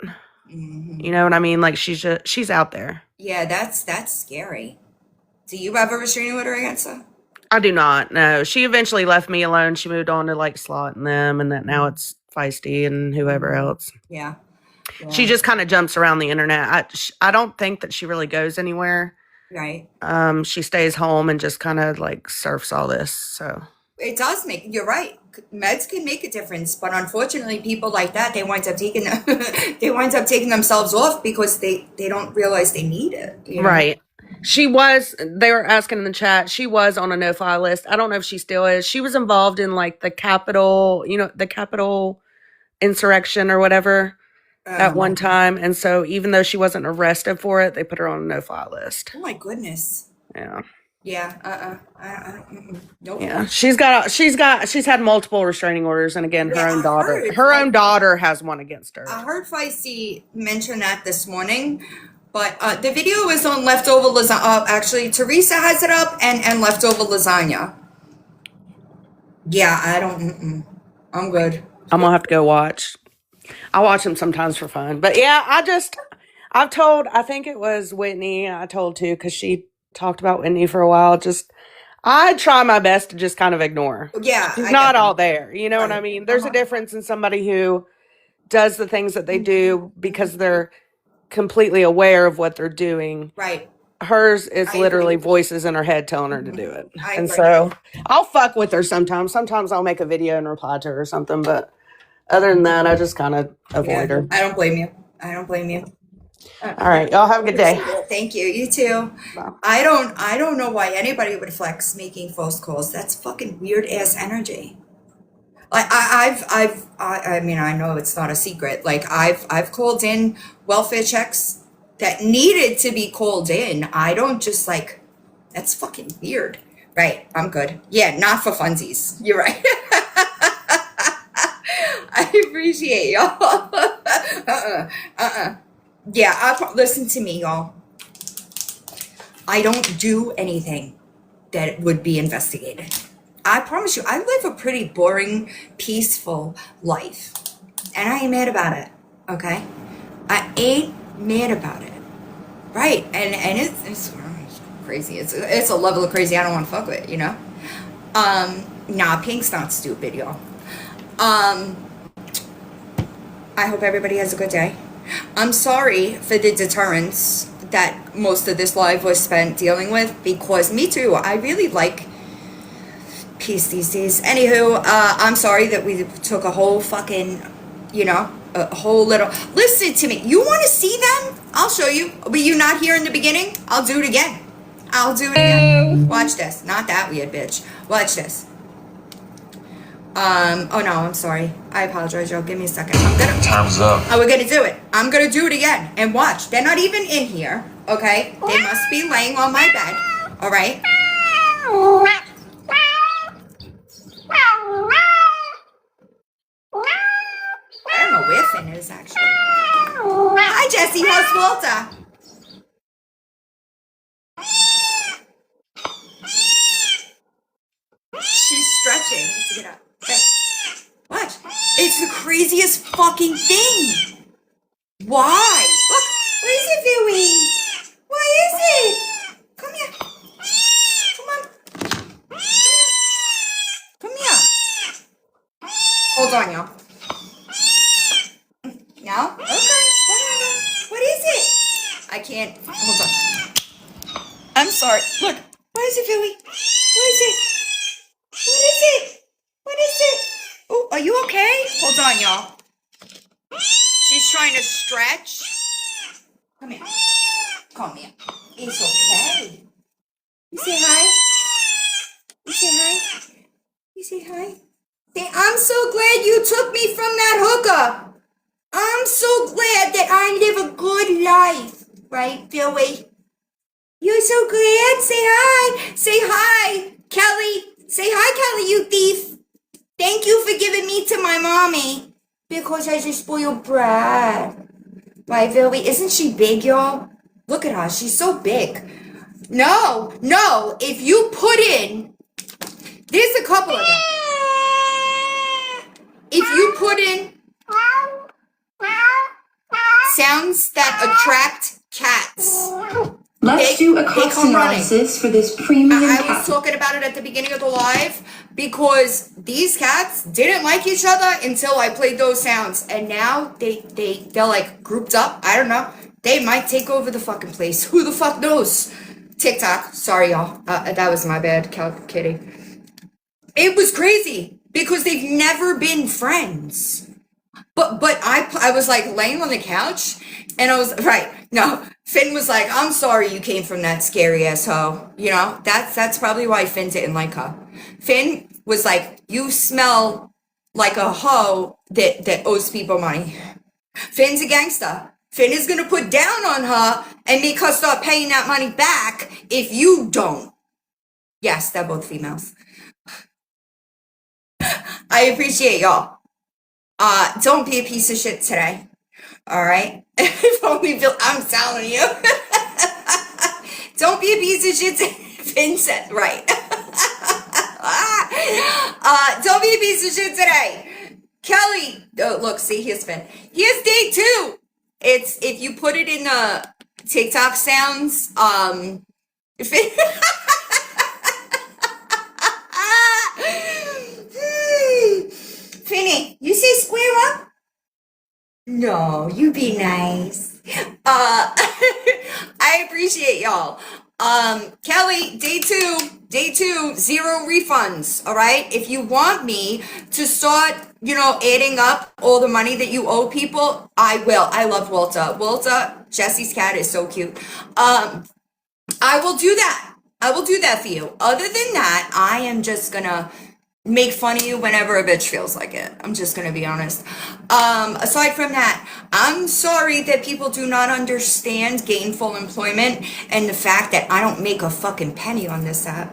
Mm-hmm. You know what I mean? Like she's out there. Yeah, that's scary. Do you have a restraining order against her? I do not. No, she eventually left me alone. She moved on to like Slot and them, and that now it's Feisty and whoever else. Yeah. She just kind of jumps around the internet. I don't think that she really goes anywhere. Right. She stays home and just kind of like surfs all this. So it does you're right. Meds can make a difference, but unfortunately, people like that, they wind up taking themselves off because they don't realize they need it. You know? Right. They were asking in the chat, she was on a no-fly list. I don't know if she still is. She was involved in like the Capitol insurrection or whatever at one time. And so even though she wasn't arrested for it, they put her on a no-fly list. Oh my goodness. Yeah. Yeah. Nope. Yeah. She's had multiple restraining orders. And again, her own daughter has one against her. I heard Feisty mention that this morning. But the video is on leftover lasagna. Actually, Teresa has it up and leftover lasagna. Yeah, I'm good. I'm gonna have to go watch. I watch them sometimes for fun. But yeah, I think it was Whitney I told too, because she talked about Whitney for a while. I try my best to just kind of ignore. Yeah. She's not all there. You know what I mean? There's a difference in somebody who does the things that they do because they're completely aware of what they're doing. Right. Hers is literally voices in her head telling her to do it. And so I'll fuck with her sometimes. Sometimes I'll make a video and reply to her or something. But other than that, I just kind of avoid her. I don't blame you. All right. Y'all have a good day. Thank you. You too. Bye. I don't know why anybody would flex making false calls. That's fucking weird ass energy. Like I mean, I know it's not a secret. Like I've called in welfare checks that needed to be called in. I don't just like, that's fucking weird. Right, I'm good. Yeah, not for funsies. You're right. I appreciate y'all. Yeah, listen to me, y'all. I don't do anything that would be investigated. I promise you, I live a pretty boring, peaceful life. And I ain't mad about it, okay? I ain't mad about it. Right, and it's crazy. It's a level of crazy I don't want to fuck with, you know? Nah, Pink's not stupid, y'all. I hope everybody has a good day. I'm sorry for the deterrence that most of this live was spent dealing with, because me too, I really like peace these days. Anywho, I'm sorry that we took a whole fucking, you know, a whole little, listen to me, you want to see them? I'll show you. Were you not here in the beginning? I'll do it again. I'll do it again. Watch this. Not that weird, bitch. Watch this. Oh no, I'm sorry. I apologize, y'all. Give me a second. Time's up. Oh, we're gonna do it. I'm gonna do it again. And watch. They're not even in here, okay? They must be laying on my bed, all right? I don't know where Finn is, actually. Hi, Jesse. How's Walter? She's stretching to get up. What? It's the craziest fucking thing. Why? Look, what is it doing? What is it? Come here. Come on. Come here. Hold on, y'all. No? Okay, whatever. What is it? I can't. Hold on. I'm sorry. Look. What is it, Philly? What is it? What is it? What is it? Oh, are you okay? Hold on, y'all. She's trying to stretch. Come here. Come here. It's okay. You say hi? You say hi? You say hi? Say, I'm so glad you took me from that hooker. I'm so glad that I live a good life. Right, Billy? You're so glad? Say hi. Say hi, Kelly. Say hi, Kelly, you thief. Thank you for giving me to my mommy. Because I just spoiled brat. Right, Billy? Isn't she big, y'all? Look at her. She's so big. No. If you put in, there's a couple of them. If you put in sounds that attract cats. Let's do a cost analysis for this premium cat. I was talking about it at the beginning of the live because these cats didn't like each other until I played those sounds, and now they're like grouped up. I don't know. They might take over the fucking place. Who the fuck knows? TikTok. Sorry, y'all. That was my bad, Kitty. It was crazy because they've never been friends. But I was like laying on the couch and I was right. No, Finn was like, I'm sorry you came from that scary ass hoe. You know, that's probably why Finn didn't like her. Finn was like, you smell like a hoe that owes people money. Finn's a gangster. Finn is gonna put down on her and make her start paying that money back if you don't. Yes, they're both females. I appreciate y'all. Don't be a piece of shit today. All right? If only I'm telling you. Don't be a piece of shit today. Finn said, right. Don't be a piece of shit today. Kelly, oh, look, see, here's Finn. Here's day 2. It's, if you put it in the TikTok sounds, Finn... Finny, you say square up? No, you be nice. I appreciate y'all. Kelly, day two, 0 refunds, all right? If you want me to start, adding up all the money that you owe people, I will. I love Walter. Walter, Jesse's cat is so cute. I will do that. I will do that for you. Other than that, I am just gonna make fun of you whenever a bitch feels like it. I'm just gonna be honest. Aside from that, I'm sorry that people do not understand gainful employment and the fact that I don't make a fucking penny on this app.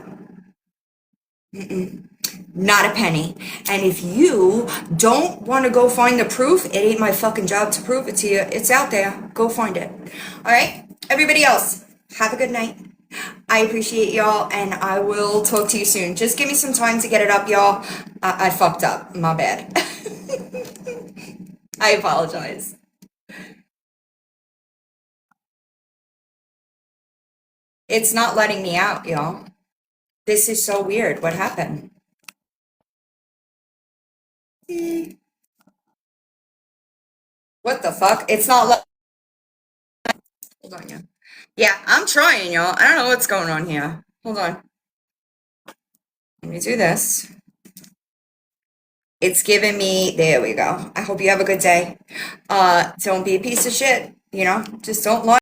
Not a penny. And if you don't want to go find the proof, it ain't my fucking job to prove it to you. It's out there. Go find it. All right? Everybody else, have a good night. I appreciate y'all, and I will talk to you soon. Just give me some time to get it up, y'all. I fucked up. My bad. I apologize. It's not letting me out, y'all. This is so weird. What happened? What the fuck? It's not hold on, yeah. Yeah, I'm trying, y'all. I don't know what's going on here. Hold on. Let me do this. It's giving me, there we go. I hope you have a good day. Don't be a piece of shit, you know? Just don't lie.